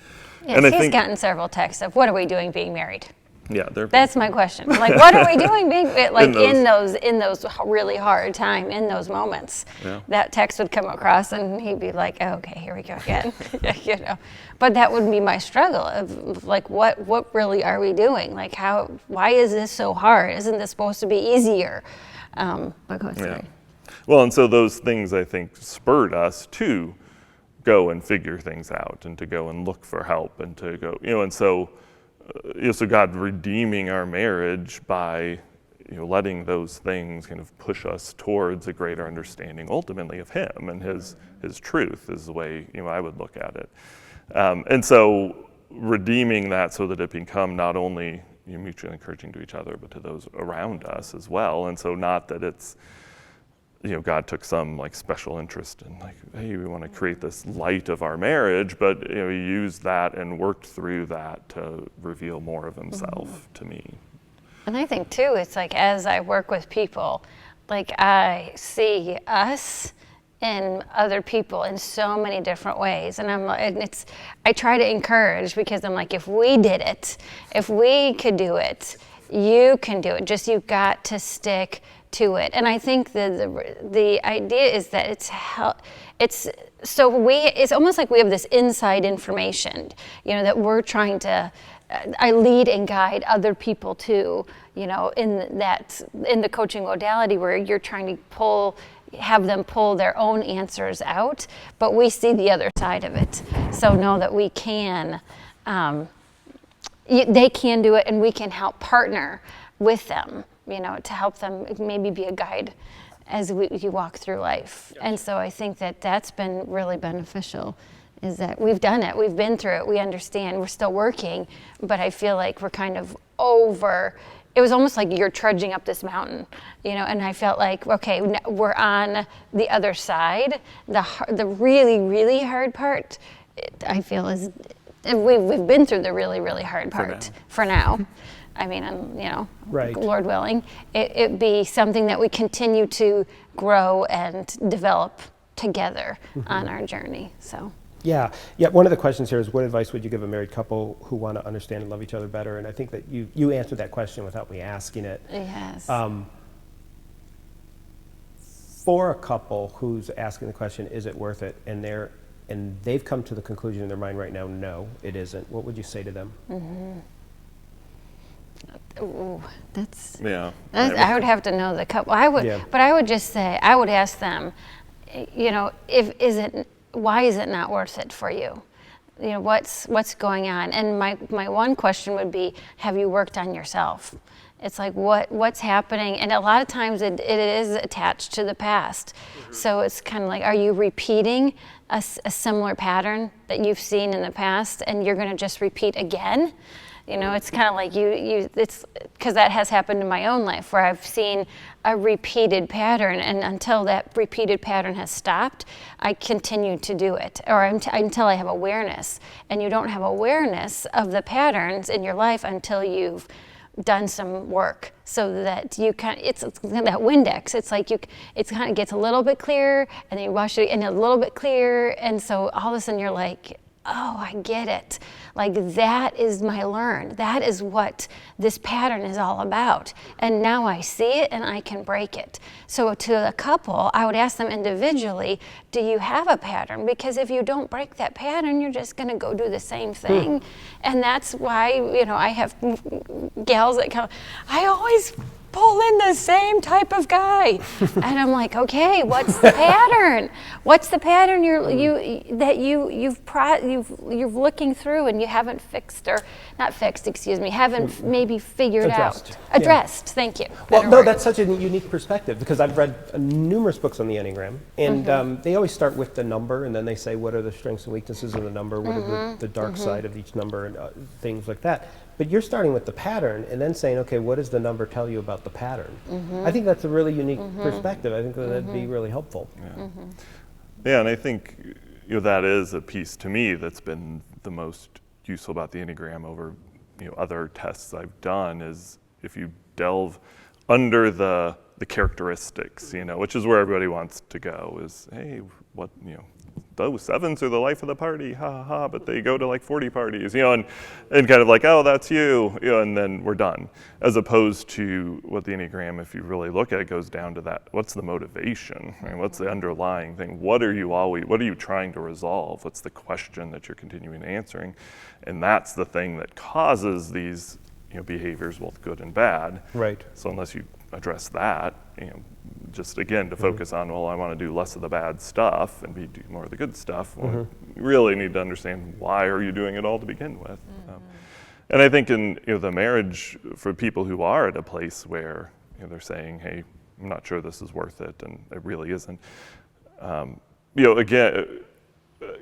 Yes, and he's gotten several texts of, what are we doing being married? Yeah, that's my question. Like, what are we doing being like in those really hard time, in those moments? Yeah. That text would come across, and he'd be like, oh, "Okay, here we go again," But that would be my struggle of like, what really are we doing? Like, why is this so hard? Isn't this supposed to be easier? But go ahead, sorry. Well, and so those things, I think, spurred us to go and figure things out, and to go and look for help, and to go, and so. So God redeeming our marriage by letting those things kind of push us towards a greater understanding ultimately of Him and His truth is the way I would look at it. And so redeeming that so that it become not only mutually encouraging to each other, but to those around us as well. And so not that it's God took some like special interest in like, hey, we want to create this light of our marriage, but He used that and worked through that to reveal more of Himself to me. And I think too, it's like as I work with people, like I see us in other people in so many different ways, and I try to encourage, because I'm like, if we did it, if we could do it, you can do it. Just you've got to stick to it. And I think the idea is that it's almost like we have this inside information, that we're trying to I lead and guide other people to, in the coaching modality where you're trying to have them pull their own answers out, but we see the other side of it. So know that we can, they can do it, and we can help partner with them, to help them maybe be a guide as you walk through life. And so I think that that's been really beneficial, is that we've done it, we've been through it, we understand, we're still working, but I feel like we're kind of it was almost like you're trudging up this mountain, and I felt like, okay, we're on the other side. The really, really hard part, I feel, is we've been through the really, really hard part for now. Right. Lord willing, it be something that we continue to grow and develop together on our journey. So. Yeah. One of the questions here is, what advice would you give a married couple who want to understand and love each other better? And I think that you answered that question without me asking it. Yes. For a couple who's asking the question, is it worth it? And they've come to the conclusion in their mind right now, no, it isn't. What would you say to them? Mm-hmm. Ooh, I would have to know the couple. But I would just say, I would ask them, why is it not worth it for you? What's going on? And my one question would be, have you worked on yourself? It's like, what's happening? And a lot of times it is attached to the past. Mm-hmm. So it's kind of like, are you repeating a similar pattern that you've seen in the past, and you're going to just repeat again? It's kind of like it's because that has happened in my own life, where I've seen a repeated pattern, and until that repeated pattern has stopped, I continue to do it, or until I have awareness. And you don't have awareness of the patterns in your life until you've done some work, so that you it's that Windex. It's like it kind of gets a little bit clearer, and then you wash it, and a little bit clearer, and so all of a sudden you're like, oh, I get it. Like, that is my learn. That is what this pattern is all about. And now I see it and I can break it. So to a couple, I would ask them individually, do you have a pattern? Because if you don't break that pattern, you're just going to go do the same thing. And that's why, I have gals that come, I always pull in the same type of guy. And I'm like, okay, what's the pattern? What's the pattern you're looking through and you haven't fixed, or not fixed, excuse me, haven't maybe figured out. Addressed, thank you. Well, no, that's such a unique perspective, because I've read numerous books on the Enneagram, and they always start with the number, and then they say, what are the strengths and weaknesses of the number? What are the dark side of each number, and things like that. But you're starting with the pattern and then saying, okay, what does the number tell you about the pattern? I think that's a really unique perspective. I think that'd be really helpful. Yeah, and I think that is a piece to me that's been the most useful about the Enneagram over other tests I've done, is if you delve under the characteristics, which is where everybody wants to go, is, hey, what, those sevens are the life of the party, ha ha ha, but they go to like 40 parties, and kind of like, oh, that's you, and then we're done. As opposed to what the Enneagram, if you really look at it, goes down to that, what's the motivation, right? What's the underlying thing? What are you trying to resolve? What's the question that you're continuing answering? And that's the thing that causes these behaviors, both good and bad. Right. So unless you address that, just again to focus on, well, I want to do less of the bad stuff and do more of the good stuff. Well, you really need to understand, why are you doing it all to begin with? And I think in the marriage, for people who are at a place where they're saying, hey, I'm not sure this is worth it, and it really isn't. Again,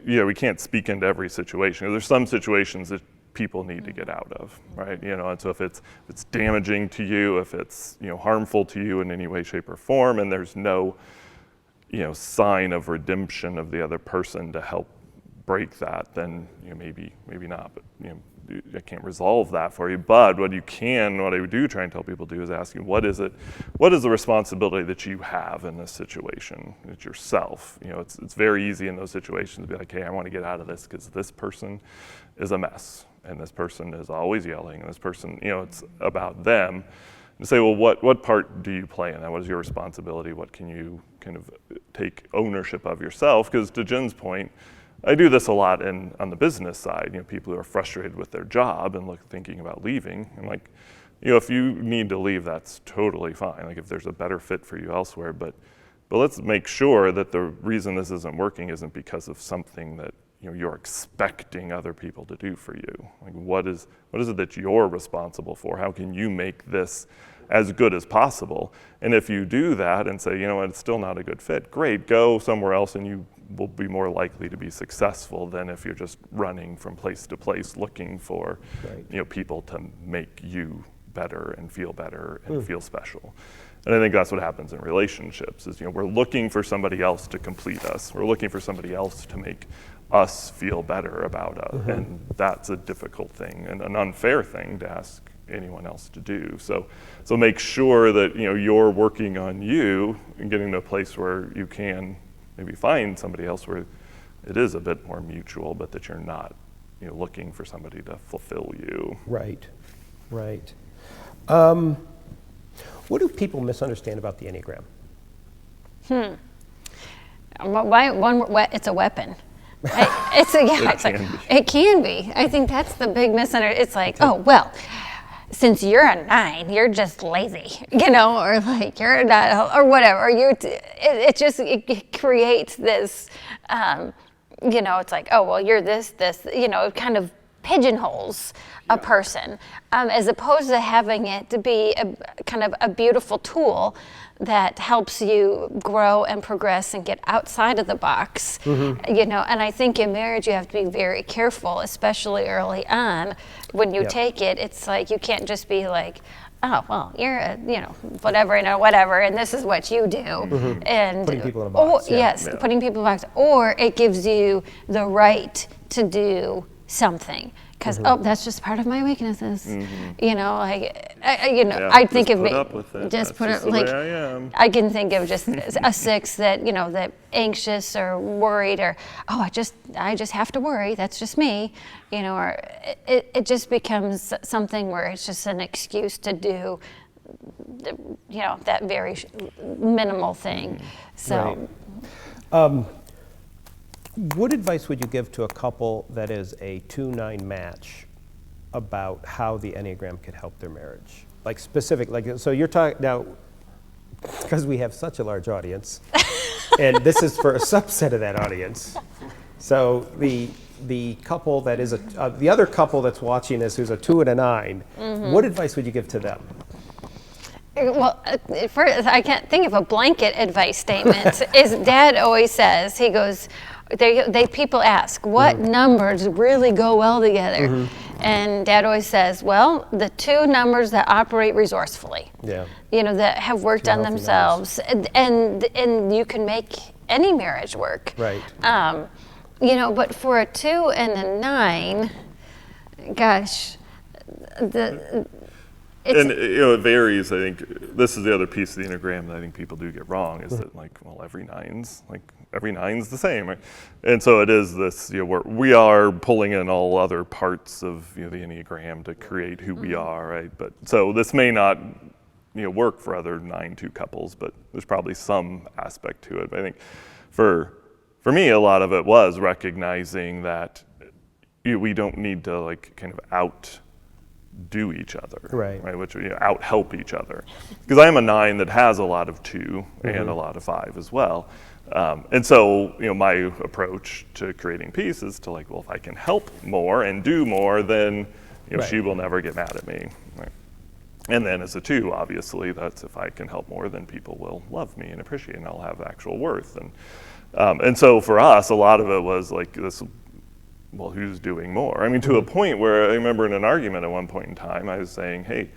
we can't speak into every situation. There's some situations that people need to get out of, right? And so if it's damaging to you, if it's harmful to you in any way, shape, or form, and there's no sign of redemption of the other person to help break that, then maybe not. But I can't resolve that for you. But what I do try and tell people to do is ask you, what is the responsibility that you have in this situation? It's yourself. It's very easy in those situations to be like, hey, I want to get out of this because this person is a mess, and this person is always yelling, and this person, it's about them. And say, well, what part do you play in that? What is your responsibility? What can you kind of take ownership of yourself? Because to Jen's point, I do this a lot on the business side. People who are frustrated with their job and thinking about leaving. I'm like, if you need to leave, that's totally fine. Like, if there's a better fit for you elsewhere, but let's make sure that the reason this isn't working isn't because of something that you're expecting other people to do for you. Like, what is it that you're responsible for? How can you make this as good as possible? And if you do that and say, what, it's still not a good fit, great, go somewhere else, and you will be more likely to be successful than if you're just running from place to place looking for people to make you better and feel special. And I think that's what happens in relationships is, we're looking for somebody else to complete us. We're looking for somebody else to make us feel better about us. And that's a difficult thing and an unfair thing to ask anyone else to do. So make sure that, you're working on you and getting to a place where you can maybe find somebody else where it is a bit more mutual, but that you're not, looking for somebody to fulfill you. Right. What do people misunderstand about the Enneagram? It's a weapon. It can be. I think that's the big misunderstanding. It's like, oh, well, since you're a 9, you're just lazy, or like you're not, or whatever. It creates this, it's like, oh, well, you're this, it kind of pigeonholes a person, as opposed to having it to be kind of a beautiful tool that helps you grow and progress and get outside of the box, and I think in marriage you have to be very careful, especially early on when you take it. It's like you can't just be like, oh, well, you're a, whatever, and this is what you do. And putting people in a box. Putting people in a box. Or it gives you the right to do something. Because, that's just part of my weaknesses. Yeah, I think just of put it, up with it. just That's put just it the like, way I am. I can think of just a 6 that, that anxious or worried or, oh, I just have to worry. That's just me, or it just becomes something where it's just an excuse to do, that very minimal thing. So. Right. What advice would you give to a couple that is a 2-9 match about how the Enneagram could help their marriage? Like specific, so you're talking now, because we have such a large audience, and this is for a subset of that audience. So the couple that is the other couple that's watching this who's a 2 and a 9, what advice would you give to them? Well, first, I can't think of a blanket advice statement. Dad always says, he goes, people ask, what numbers really go well together? And Dad always says, well, the 2 numbers that operate resourcefully, that have worked on themselves, and you can make any marriage work. Right. But for a 2 and a 9, gosh, And it varies. I think this is the other piece of the Enneagram that I think people do get wrong is that every nine's the same, right? And so it is this. We are pulling in all other parts of the Enneagram to create who we are, right? But so this may not work for other 9-2 couples, but there's probably some aspect to it. But I think for me, a lot of it was recognizing that we don't need to kind of outdo each other, right? Which out help each other, because I am a 9 that has a lot of 2 and a lot of 5 as well, and so my approach to creating peace is to if I can help more and do more, then she will never get mad at me, right? And then as a 2, obviously, that's if I can help more, then people will love me and appreciate, and I'll have actual worth, and so for us, a lot of it was this. Well, who's doing more? I mean, to a point where I remember in an argument at one point in time, I was saying, hey,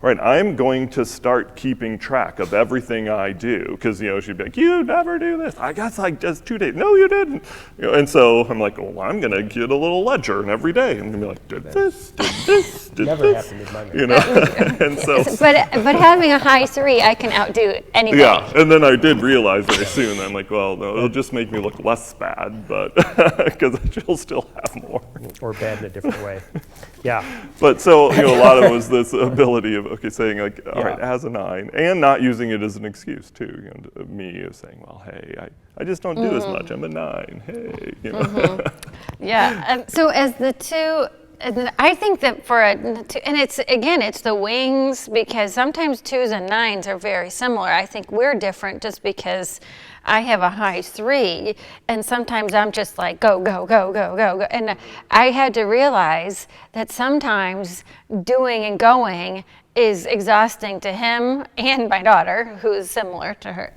right, I'm going to start keeping track of everything I do. Because, she'd be like, you never do this. I guess just 2 days. No, you didn't. And so I'm like, well, I'm going to get a little ledger, and every day I'm going to be like, did this, did Never this. happened in my marriage. And so. But having a high 3, I can outdo anybody. Yeah, and then I did realize very soon, I'm like, well, no, it'll just make me look less bad, but because she'll still have more. Or bad in a different way. Yeah. But so, a lot of it was this ability of, saying all right, as a 9, and not using it as an excuse too. Me of saying, well, hey, I just don't do as much. I'm a 9. Hey, Yeah. So as the 2, I think that for a 2, and it's the wings, because sometimes 2s and 9s are very similar. I think we're different just because I have a high 3, and sometimes I'm just like, go, go, go, go, go, go. And I had to realize that sometimes doing and going is exhausting to him and my daughter, who is similar to her,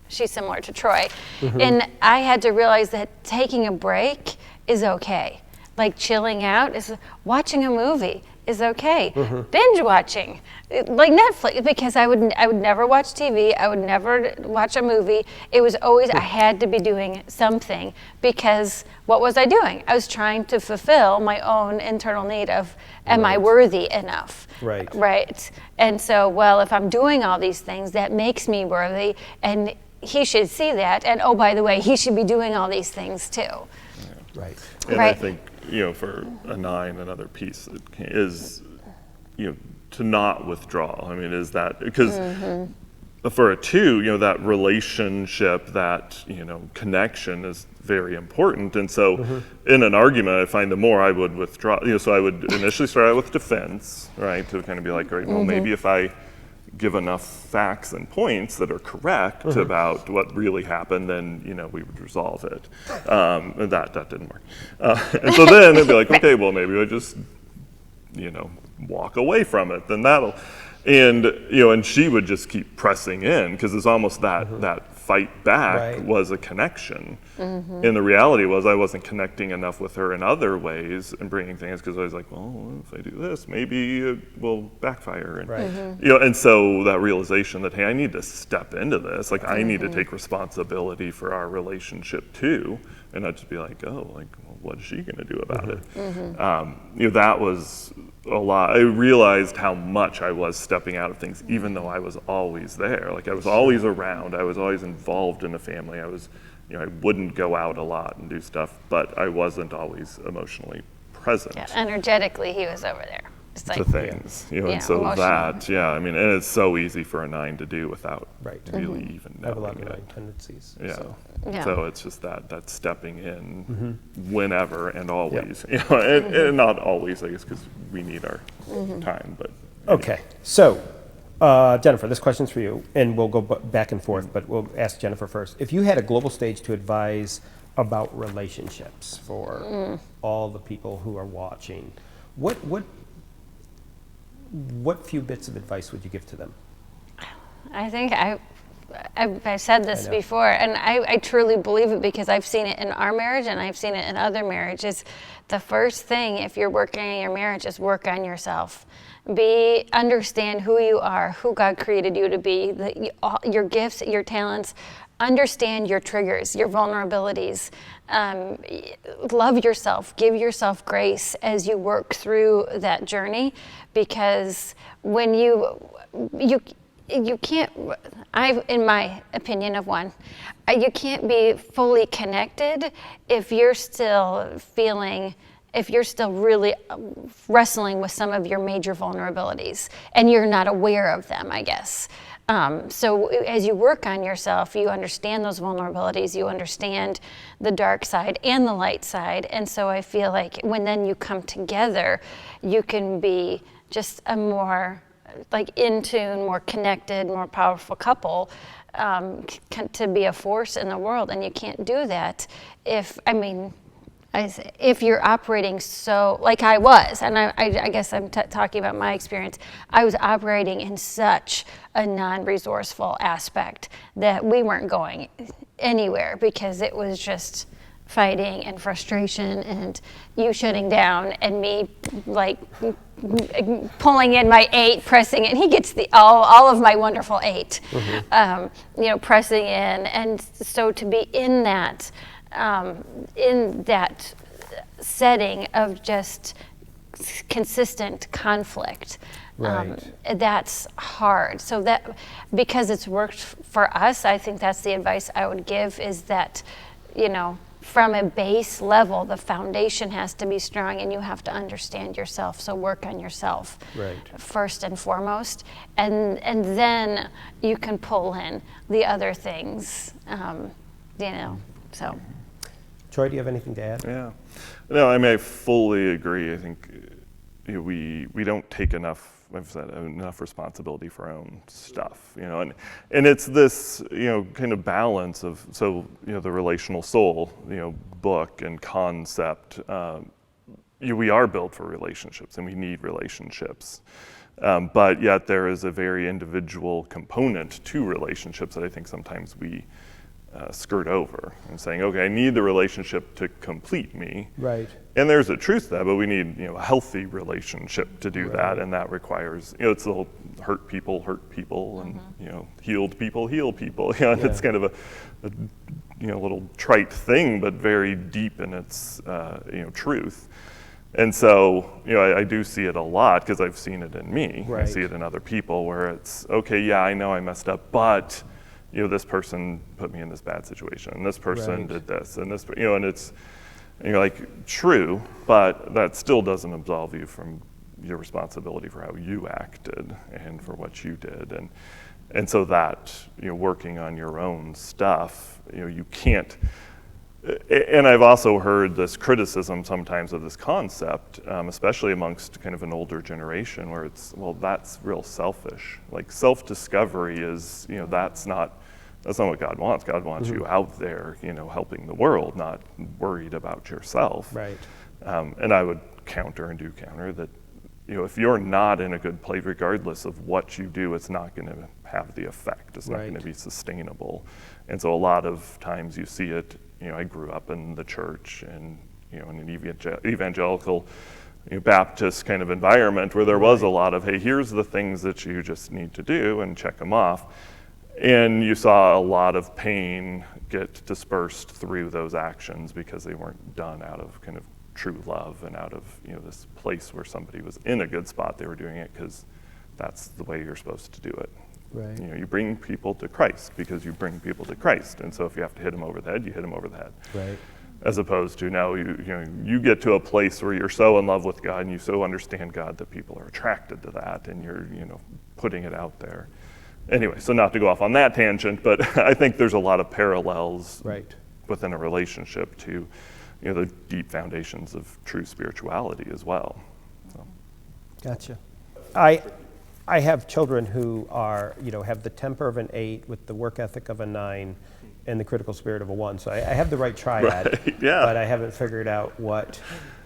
she's similar to Troy. And I had to realize that taking a break is okay. Like chilling out is, watching a movie is okay. Binge watching, like Netflix, because I would never watch TV. I would never watch a movie. It was always, I had to be doing something, because what was I doing? I was trying to fulfill my own internal need of, am I worthy enough? Right. Right. And so, well, if I'm doing all these things, that makes me worthy, and he should see that. And oh, by the way, he should be doing all these things too. Right. And Right. I think, for a 9, another piece is, to not withdraw. I mean, is that, because for a 2, that relationship, that, connection is very important. And so in an argument, I find the more I would withdraw, so I would initially start out with defense, right? To kind of be like, right, well, maybe if I give enough facts and points that are correct about what really happened, then we would resolve it. And that didn't work. And so then it'd be like, okay, well, maybe I just walk away from it. Then that'll, and and she would just keep pressing in, because it's almost that fight back was a connection. And the reality was I wasn't connecting enough with her in other ways and bringing things, because I was like, well, if I do this, maybe it will backfire. And, and so that realization that, hey, I need to step into this. Like, I need to take responsibility for our relationship too, and not just be like, oh, like, well, what is she going to do about it? That was a lot. I realized how much I was stepping out of things, even though I was always there. Like I was always around. I was always involved in the family. I was, I wouldn't go out a lot and do stuff, but I wasn't always emotionally present. Yeah, energetically, he was over there. Just like, to things, Yeah, and so emotional. that, I mean, and it's so easy for a 9 to do without Right. really even I have a lot knowing of it. nine tendencies. Yeah. So. Yeah. So it's just that stepping in whenever and always, Yep. and not always, I guess, because we need our time. But Okay, so Jennifer, this question's for you, and we'll go back and forth, but we'll ask Jennifer first. If you had a global stage to advise about relationships for all the people who are watching, what few bits of advice would you give to them? I think I've said this know. before, and I truly believe it because I've seen it in our marriage and I've seen it in other marriages. The first thing, if you're working on your marriage, is work on yourself. Understand who you are, who God created you to be, your gifts, your talents. Understand your triggers, your vulnerabilities. Love yourself. Give yourself grace as you work through that journey, because when you can't, in my opinion of one, you can't be fully connected if you're still really wrestling with some of your major vulnerabilities and you're not aware of them, I guess. So as you work on yourself, you understand those vulnerabilities, you understand the dark side and the light side. And so I feel like when then you come together, you can be just a more in tune, more connected, more powerful couple, to be a force in the world. And you can't do that if you're operating so, like I was, and I guess I'm talking about my experience, I was operating in such a non-resourceful aspect that we weren't going anywhere because it was just fighting and frustration and you shutting down and me pulling in my 8, pressing it. He gets all of my wonderful 8, pressing in. And so to be in that setting of just consistent conflict, Right. That's hard. So that, because it's worked for us, I think that's the advice I would give, is that, from a base level, the foundation has to be strong and you have to understand yourself. So work on yourself first and foremost, and then you can pull in the other things, so. Troy, do you have anything to add? Yeah. No, I mean, I fully agree. I think we don't take enough responsibility for our own stuff, and it's this, kind of balance of, the relational soul, book and concept, we are built for relationships and we need relationships. But yet there is a very individual component to relationships that I think sometimes we skirt over and saying, okay, I need the relationship to complete me. Right. And there's a truth to that, but we need, a healthy relationship to do that, and that requires, it's the whole hurt people, and healed people, heal people. And it's kind of a little trite thing, but very deep in its truth. And so, I do see it a lot because I've seen it in me. Right. I see it in other people where it's, okay, yeah, I know I messed up, but this person put me in this bad situation, and this person did this, and this, and it's, and you're like, true, but that still doesn't absolve you from your responsibility for how you acted and for what you did, and so that, working on your own stuff, you can't. And I've also heard this criticism sometimes of this concept, especially amongst kind of an older generation, where it's, well, that's real selfish. Like self-discovery is, that's not what God wants. God wants you out there, helping the world, not worried about yourself. Right. And I would counter that, if you're not in a good place, regardless of what you do, it's not going to have the effect. It's not going to be sustainable. And so a lot of times you see it. I grew up in the church and in an evangelical Baptist kind of environment where there was a lot of, hey, here's the things that you just need to do and check them off. And you saw a lot of pain get dispersed through those actions because they weren't done out of kind of true love and out of this place where somebody was in a good spot. They were doing it because that's the way you're supposed to do it. Right. You bring people to Christ because you bring people to Christ, and so if you have to hit them over the head, you hit them over the head. Right. As opposed to now you get to a place where you're so in love with God and you so understand God that people are attracted to that, and you're putting it out there. Anyway, so not to go off on that tangent, but I think there's a lot of parallels within a relationship to the deep foundations of true spirituality as well. So. Gotcha. I have children who are, have the temper of an 8 with the work ethic of a 9 and the critical spirit of a 1. So I have the right triad, but I haven't figured out what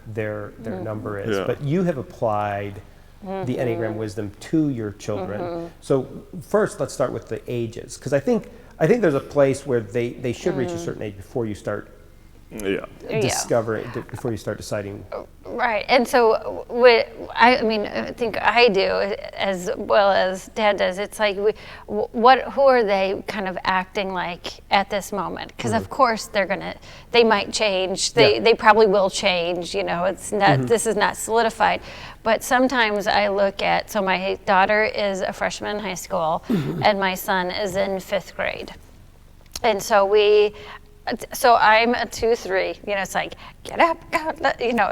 their number is. Yeah. But you have applied the Enneagram wisdom to your children. So first, let's start with the ages, because I think there's a place where they should reach a certain age before you start discovering, before you start deciding. Right, and so I think I do as well as Dad does. It's like, who are they kind of acting like at this moment? Because of course they might change. They probably will change. It's not. This is not solidified. But sometimes I look at. So my daughter is a freshman in high school, and my son is in 5th grade, and so I'm a 2-3, it's like, get up, go,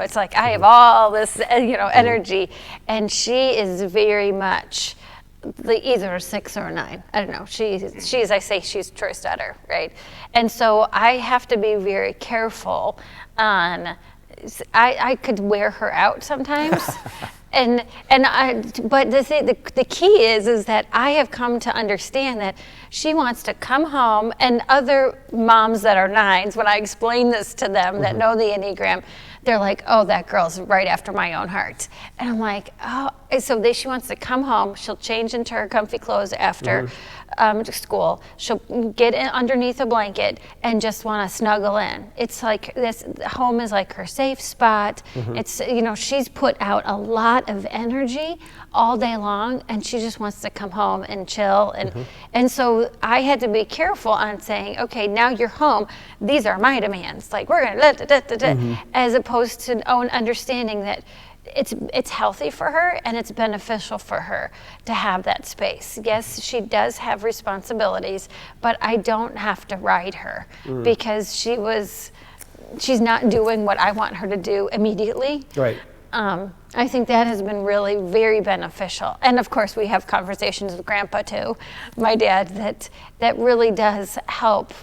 it's like I have all this, energy, and she is very much either a 6 or a 9. I don't know. She's choice daughter, right? And so I have to be very careful on, I could wear her out sometimes. But the key is that I have come to understand that she wants to come home, and other moms that are 9s, when I explain this to them that know the Enneagram, they're like, oh, that girl's right after my own heart. And I'm like, oh, so she wants to come home, she'll change into her comfy clothes after school, she'll get in underneath a blanket and just want to snuggle in. It's like this home is like her safe spot. It's, she's put out a lot of energy all day long, and she just wants to come home and chill. And so I had to be careful on saying, okay, now you're home, these are my demands. Like, we're gonna as opposed to understanding that it's healthy for her and it's beneficial for her to have that space. Yes, she does have responsibilities, but I don't have to ride her because she's not doing what I want her to do immediately. Right. I think that has been really very beneficial. And of course we have conversations with Grandpa too, my dad, that really does help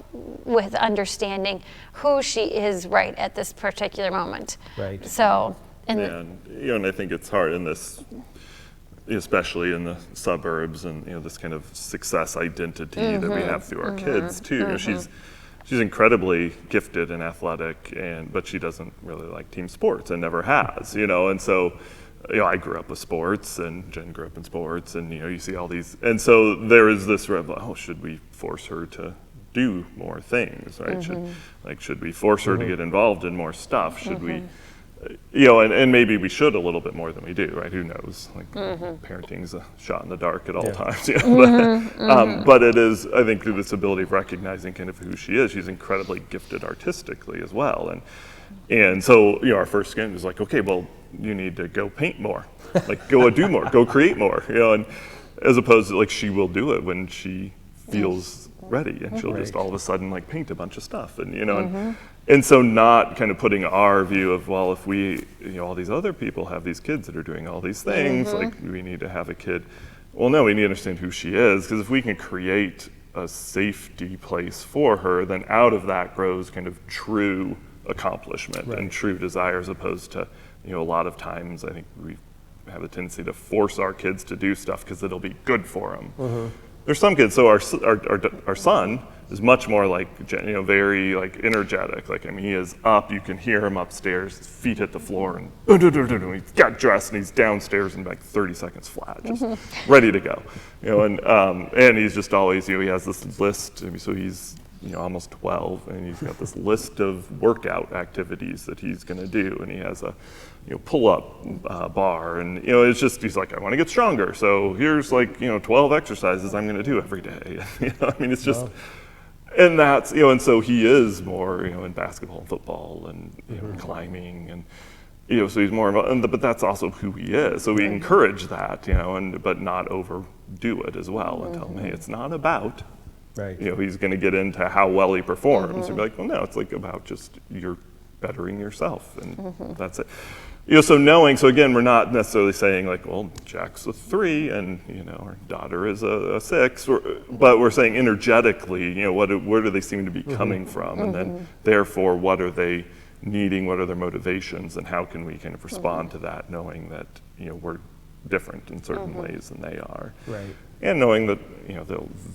with understanding who she is right at this particular moment. Right. So, and I think it's hard in this, especially in the suburbs, and this kind of success identity that we have through our kids too. She's incredibly gifted and athletic, but she doesn't really like team sports and never has, and so I grew up with sports, and Jen grew up in sports, and you see all these, and so there is this should we force her to do more things, right? Should we force her to get involved in more stuff? Should we and maybe we should a little bit more than we do, right? Who knows? Parenting's a shot in the dark at all times. But it is, I think, through this ability of recognizing kind of who she is. She's incredibly gifted artistically as well, and so our first skin is like, okay, well, you need to go paint more, go do more, go create more, and as opposed to she will do it when she feels ready, and she'll just all of a sudden paint a bunch of stuff, and so not kind of putting our view of, well, if we, all these other people have these kids that are doing all these things, we need to have a kid. Well, no, we need to understand who she is, because if we can create a safety place for her, then out of that grows kind of true accomplishment and true desire, as opposed to, a lot of times I think we have a tendency to force our kids to do stuff because it'll be good for them. There's some kids, so our son is much more very energetic. He is up, you can hear him upstairs, his feet hit the floor, and he's got dressed and he's downstairs in 30 seconds flat, just ready to go. And he's just always, he has this list, so he's almost 12, and he's got this list of workout activities that he's gonna do, and he has a pull-up bar, and it's just, he's like, I want to get stronger, so here's 12 exercises I'm going to do every day. It's just, And that's, and so he is more, in basketball and football and climbing and, so he's more involved, but that's also who he is. So we encourage that, but not overdo it as well and tell him, hey, it's not about, Right. He's going to get into how well he performs. And be like, well, no, it's like about just you're bettering yourself, and that's it. So knowing, so again, we're not necessarily saying like, well, Jack's a 3 and, our daughter is a 6, but we're saying energetically, where do they seem to be coming from? And then therefore, what are they needing? What are their motivations? And how can we kind of respond to that, knowing that, we're different in certain ways than they are. Right. And knowing that,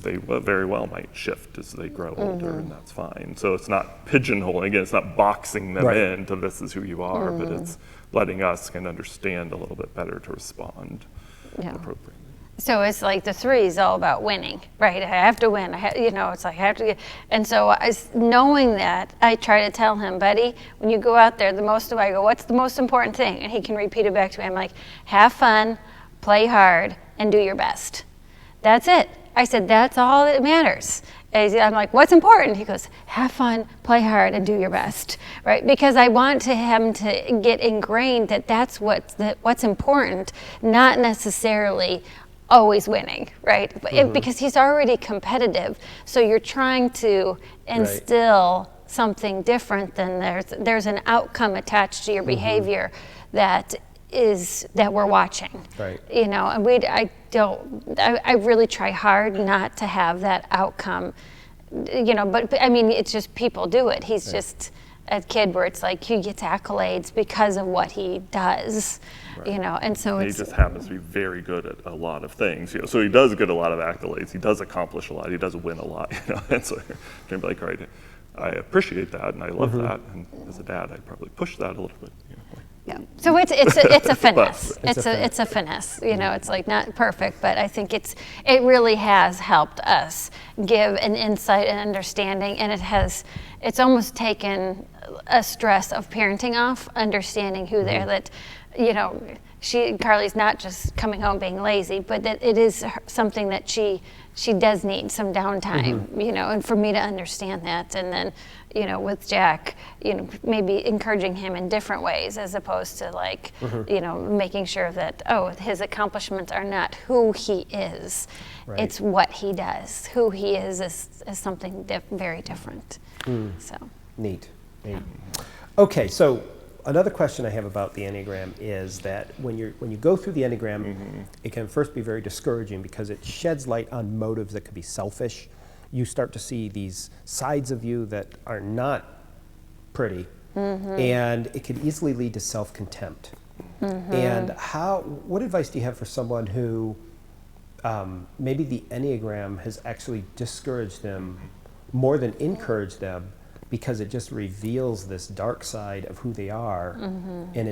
they very well might shift as they grow older, and that's fine. So it's not pigeonholing, again, it's not boxing them into this is who you are, but it's letting us kind of understand a little bit better to respond appropriately. So it's like the 3 is all about winning, right? I have to win. It's like I have to get. And so knowing that, I try to tell him, buddy, when you go out there, I go, what's the most important thing? And he can repeat it back to me. I'm like, have fun, play hard, and do your best. That's it. I said, that's all that matters. I'm like, what's important? He goes, have fun, play hard, and do your best, right? Because I want him to get ingrained that that's what's important, not necessarily always winning, right? Because he's already competitive. So you're trying to instill something different than there's an outcome attached to your behavior that we're watching. Right. And I really try hard not to have that outcome, but I mean, it's just people do it. He's just a kid where it's like he gets accolades because of what he does, and so he just happens to be very good at a lot of things, so he does get a lot of accolades, he does accomplish a lot, he does win a lot, and so you're gonna be like, all right, I appreciate that and I love that, and as a dad I probably push that a little bit. Yeah. So it's a finesse. It's a finesse. It's like not perfect, but I think it really has helped us give an insight and understanding, and it's almost taken a stress of parenting off, understanding who they're that, Carly's not just coming home being lazy, but that it is something that she does need some downtime, and for me to understand that, and then, with Jack, maybe encouraging him in different ways as opposed to like, making sure that, his accomplishments are not who he is. Right. It's what he does. Who he is something very different. So Neat. Okay, so another question I have about the Enneagram is that when you go through the Enneagram, it can first be very discouraging because it sheds light on motives that could be selfish. You start to see these sides of you that are not pretty, and it could easily lead to self-contempt. And what advice do you have for someone who maybe the Enneagram has actually discouraged them more than encouraged them, because it just reveals this dark side of who they are, and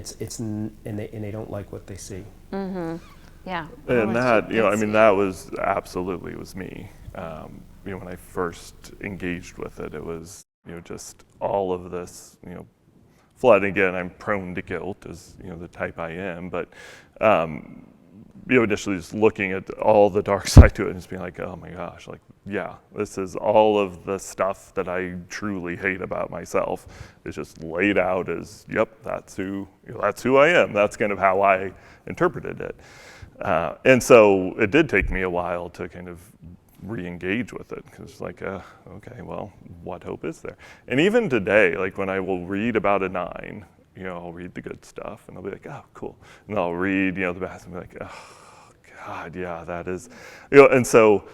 they don't like what they see. Yeah. And that, that was absolutely was me. When I first engaged with it, it was, just all of this, flood. Again, I'm prone to guilt as, the type I am, but, initially just looking at all the dark side to it and just being like, oh my gosh, like, yeah, this is all of the stuff that I truly hate about myself. It's just laid out as, yep, that's who I am. That's kind of how I interpreted it. And so it did take me a while to kind of re-engage with it, because it's like, okay, well, what hope is there? And even today, like when I will read about a 9, I'll read the good stuff and I'll be like, oh, cool. And I'll read, the bad and be like, oh, God, yeah, that is, and so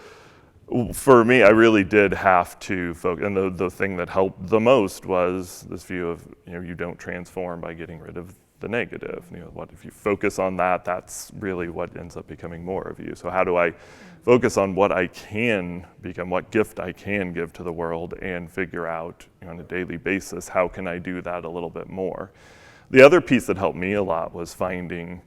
for me, I really did have to focus. And the thing that helped the most was this view of, you don't transform by getting rid of the negative. What if you focus on that, that's really what ends up becoming more of you. So how do I focus on what I can become, what gift I can give to the world, and figure out on a daily basis, how can I do that a little bit more? The other piece that helped me a lot was finding,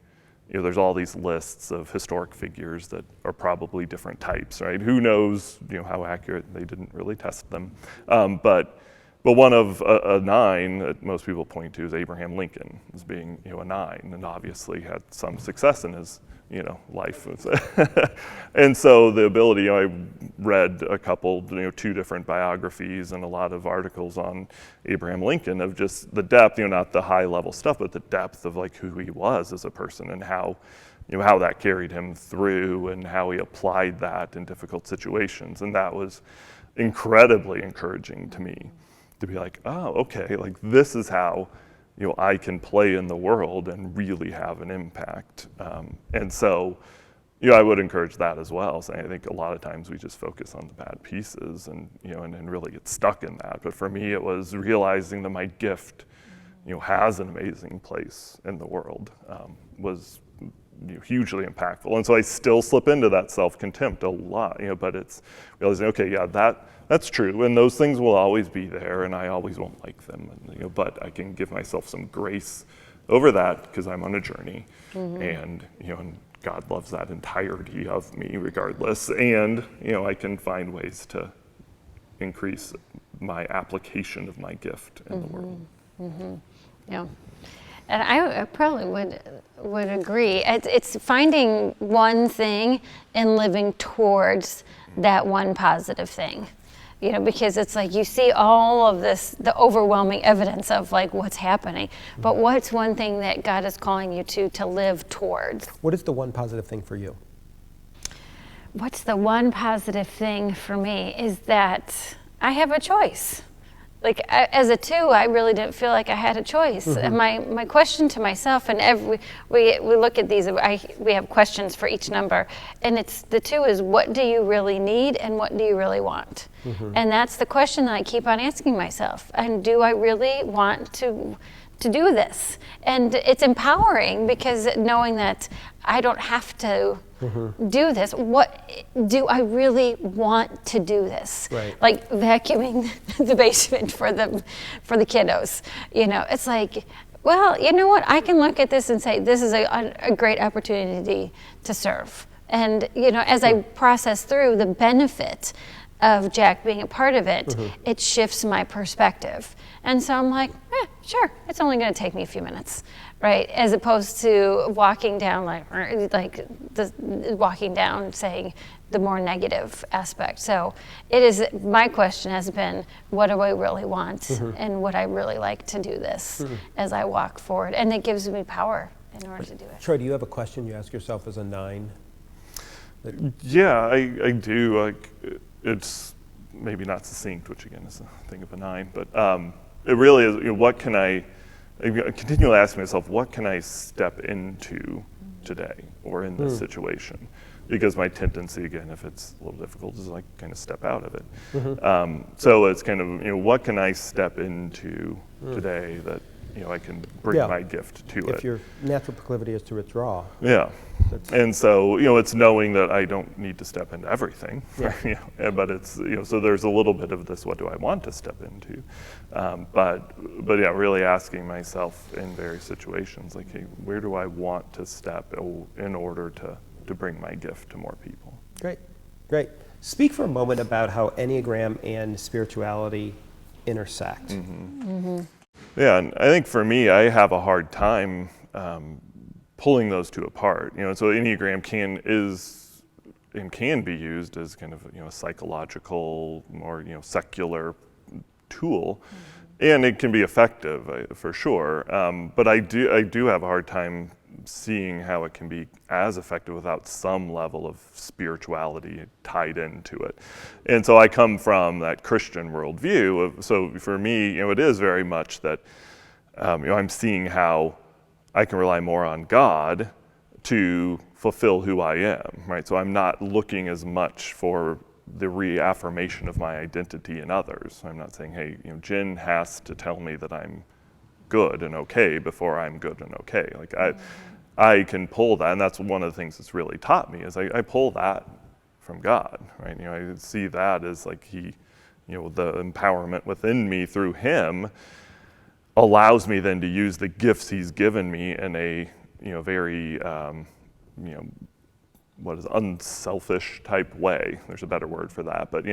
there's all these lists of historic figures that are probably different types, right? Who knows, how accurate, they didn't really test them. But one of a 9 that most people point to is Abraham Lincoln as being, a 9, and obviously had some success in his, life. And so the ability, I read a couple, 2 different biographies and a lot of articles on Abraham Lincoln of just the depth, not the high level stuff, but the depth of like who he was as a person and how that carried him through and how he applied that in difficult situations. And that was incredibly encouraging to me to be like, oh, okay, like this is how, I can play in the world and really have an impact. And so, I would encourage that as well. So I think a lot of times we just focus on the bad pieces and, and really get stuck in that. But for me, it was realizing that my gift, has an amazing place in the world, was hugely impactful. And so I still slip into that self-contempt a lot, but it's realizing, okay, yeah, that's true. And those things will always be there and I always won't like them. And, but I can give myself some grace over that because I'm on a journey and, and God loves that entirety of me regardless. And, I can find ways to increase my application of my gift in the world. Yeah. And I probably would agree. It's finding one thing and living towards that one positive thing. Because it's like you see all of this, the overwhelming evidence of like what's happening. But what's one thing that God is calling you to live towards? What is the one positive thing for you? What's the one positive thing for me is that I have a choice. Like as a 2, I really didn't feel like I had a choice. And my question to myself, and we look at these, we have questions for each number, and it's the 2 is what do you really need and what do you really want? And that's the question that I keep on asking myself. And do I really want to do this? And it's empowering because knowing that I don't have to do this. What do I really want to do this? Right. Like vacuuming the basement for the kiddos. It's like, well, you know what? I can look at this and say this is a great opportunity to serve. And as I process through the benefit of Jack being a part of it, it shifts my perspective. And so I'm like, sure, it's only going to take me a few minutes, right? As opposed to walking down walking down saying the more negative aspect. So my question has been, what do I really want? And would I really like to do this as I walk forward? And it gives me power in order to do it. Troy, do you have a question you ask yourself as a 9? Yeah, I do. Like, it's maybe not succinct, which again is a thing of a 9, but it really is, what can I continually ask myself, what can I step into today or in this situation? Because my tendency, again, if it's a little difficult, is like kind of step out of it. So it's kind of, what can I step into today that, I can bring my gift to it. If your natural proclivity is to withdraw. Yeah. And so, it's knowing that I don't need to step into everything, right? But it's, so there's a little bit of this, what do I want to step into? But yeah, really asking myself in various situations, like, hey, where do I want to step in order to bring my gift to more people? Great. Speak for a moment about how Enneagram and spirituality intersect. Yeah, and I think for me, I have a hard time pulling those 2 apart. So Enneagram can be used as kind of a psychological, more secular tool, and it can be effective for sure. But I do have a hard time seeing how it can be as effective without some level of spirituality tied into it. And so I come from that Christian worldview. So for me, it is very much that I'm seeing how I can rely more on God to fulfill who I am, right? So I'm not looking as much for the reaffirmation of my identity in others. I'm not saying, hey, Jen has to tell me that I'm good and okay before I'm good and okay. Like I can pull that, and that's one of the things that's really taught me is I pull that from God, right? I see that as like He, the empowerment within me through Him allows me then to use the gifts He's given me in a very unselfish type way. There's a better word for that, but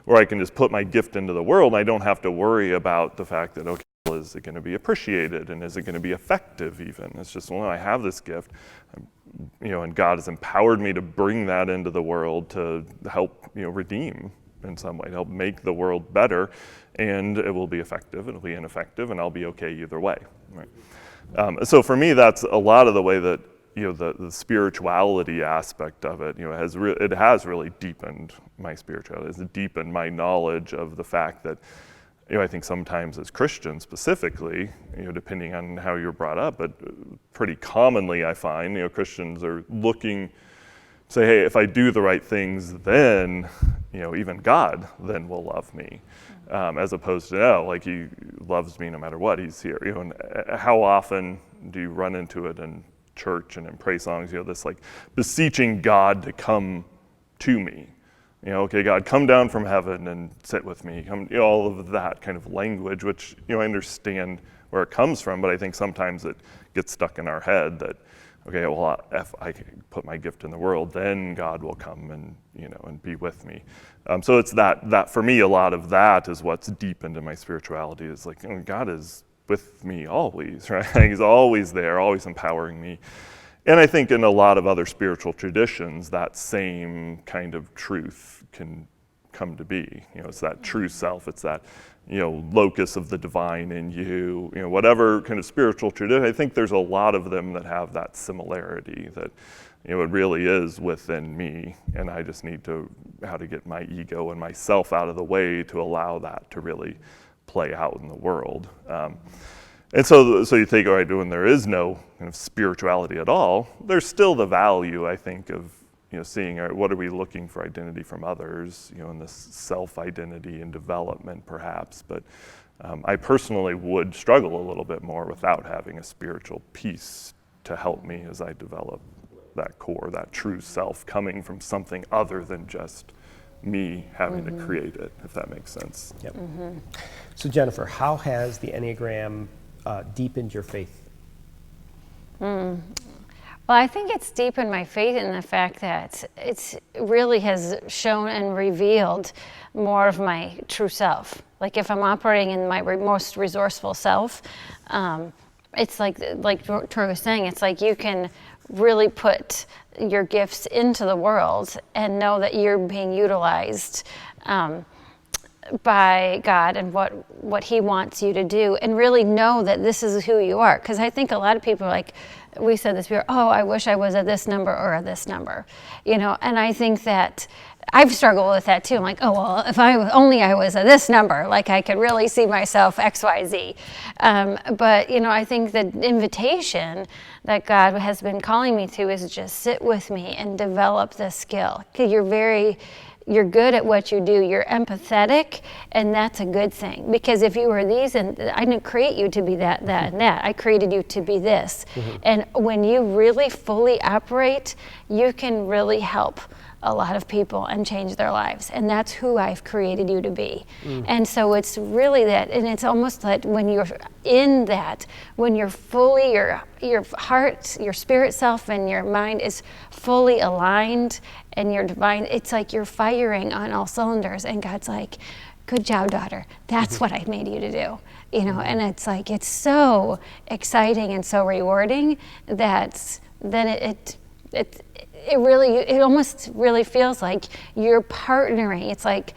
where I can just put my gift into the world and I don't have to worry about the fact that, okay, well, is it going to be appreciated, and is it going to be effective even? It's just, well, I have this gift, and God has empowered me to bring that into the world to help, redeem in some way, to help make the world better, and it will be effective, it'll be ineffective, and I'll be okay either way. Right? So for me, that's a lot of the way that the spirituality aspect of it, it has really deepened my spirituality. It's deepened my knowledge of the fact that, I think sometimes as Christians specifically, depending on how you're brought up, but pretty commonly I find, Christians are looking, say, hey, if I do the right things, then, even God then will love me, as opposed to, no, like he loves me no matter what, he's here. And how often do you run into it in church and in praise songs, this like beseeching God to come to me. Okay, God, come down from heaven and sit with me. Come, all of that kind of language, which, I understand where it comes from, but I think sometimes it gets stuck in our head that, okay, well, if I put my gift in the world, then God will come and, and be with me. So it's that for me, a lot of that is what's deepened in my spirituality is like, God is with me always, right? He's always there, always empowering me. And I think in a lot of other spiritual traditions, that same kind of truth can come to be. It's that true self, it's that, locus of the divine in you, whatever kind of spiritual tradition. I think there's a lot of them that have that similarity that, it really is within me, and I just need how to get my ego and myself out of the way to allow that to really play out in the world. And so you think, all right, when there is no kind of spirituality at all, there's still the value, I think, of seeing, all right, what are we looking for identity from others, in this self-identity and development, perhaps. But I personally would struggle a little bit more without having a spiritual piece to help me as I develop that core, that true self, coming from something other than just me having to create it, if that makes sense. Yep. So Jennifer, how has the Enneagram deepened your faith? Well, I think it's deepened my faith in the fact that it really has shown and revealed more of my true self. Like if I'm operating in my most resourceful self, it's like Troy was saying, it's like you can really put your gifts into the world and know that you're being utilized by God and what he wants you to do, and really know that this is who you are. Because I think a lot of people are like, we said this before, oh, I wish I was at this number or at this number, and I think that I've struggled with that too. I'm like, oh, well, if I was at this number, like I could really see myself X, Y, Z. But, I think the invitation that God has been calling me to is just sit with me and develop this skill. Because you're good at what you do. You're empathetic, and that's a good thing. Because if you were these, and I didn't create you to be that, and that. I created you to be this. And when you really fully operate, you can really help a lot of people and change their lives. And that's who I've created you to be. And so it's really that, and it's almost like when you're in that, when you're fully, your heart, your spirit self and your mind is fully aligned and you're divine, it's like you're firing on all cylinders, and God's like, good job, daughter. That's what I made you to do. And it's like, it's so exciting and so rewarding that then it almost really feels like you're partnering. It's like,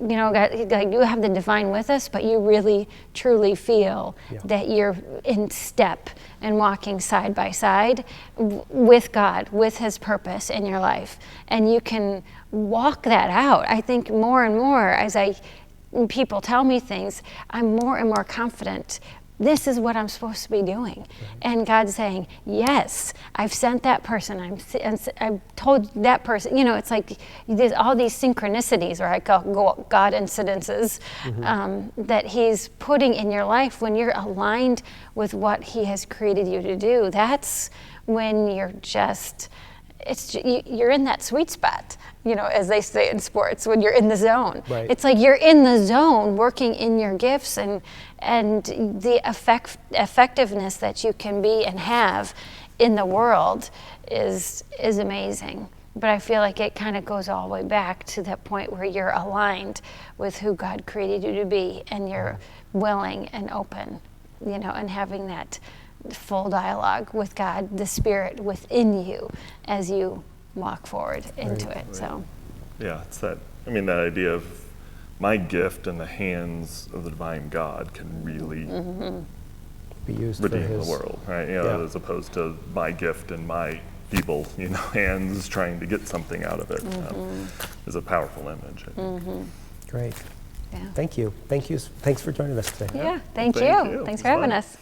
God, like you have the divine with us, but you really truly feel that you're in step and walking side by side with God, with his purpose in your life. And you can walk that out. I think more and more as people tell me things, I'm more and more confident. This is what I'm supposed to be doing. And God's saying, yes, I've sent that person. I've told that person, it's like there's all these synchronicities, or I call God incidences, that he's putting in your life when you're aligned with what he has created you to do. That's when you're you're in that sweet spot, as they say in sports, when you're in the zone. Right. It's like you're in the zone working in your gifts, and the effectiveness that you can be and have in the world is amazing. But I feel like it kind of goes all the way back to that point where you're aligned with who God created you to be, and you're willing and open and having that full dialogue with God, the Spirit within you as you walk forward into it. So, yeah, it's that idea of my gift in the hands of the divine God can really Be used redeem for the his world, right? Yeah. As opposed to my gift in my feeble, hands trying to get something out of it, is a powerful image. I think. Great. yeah. Thank you. Thanks for joining us today. Yeah, thank Thank you. you. Thanks It for was having fun. us.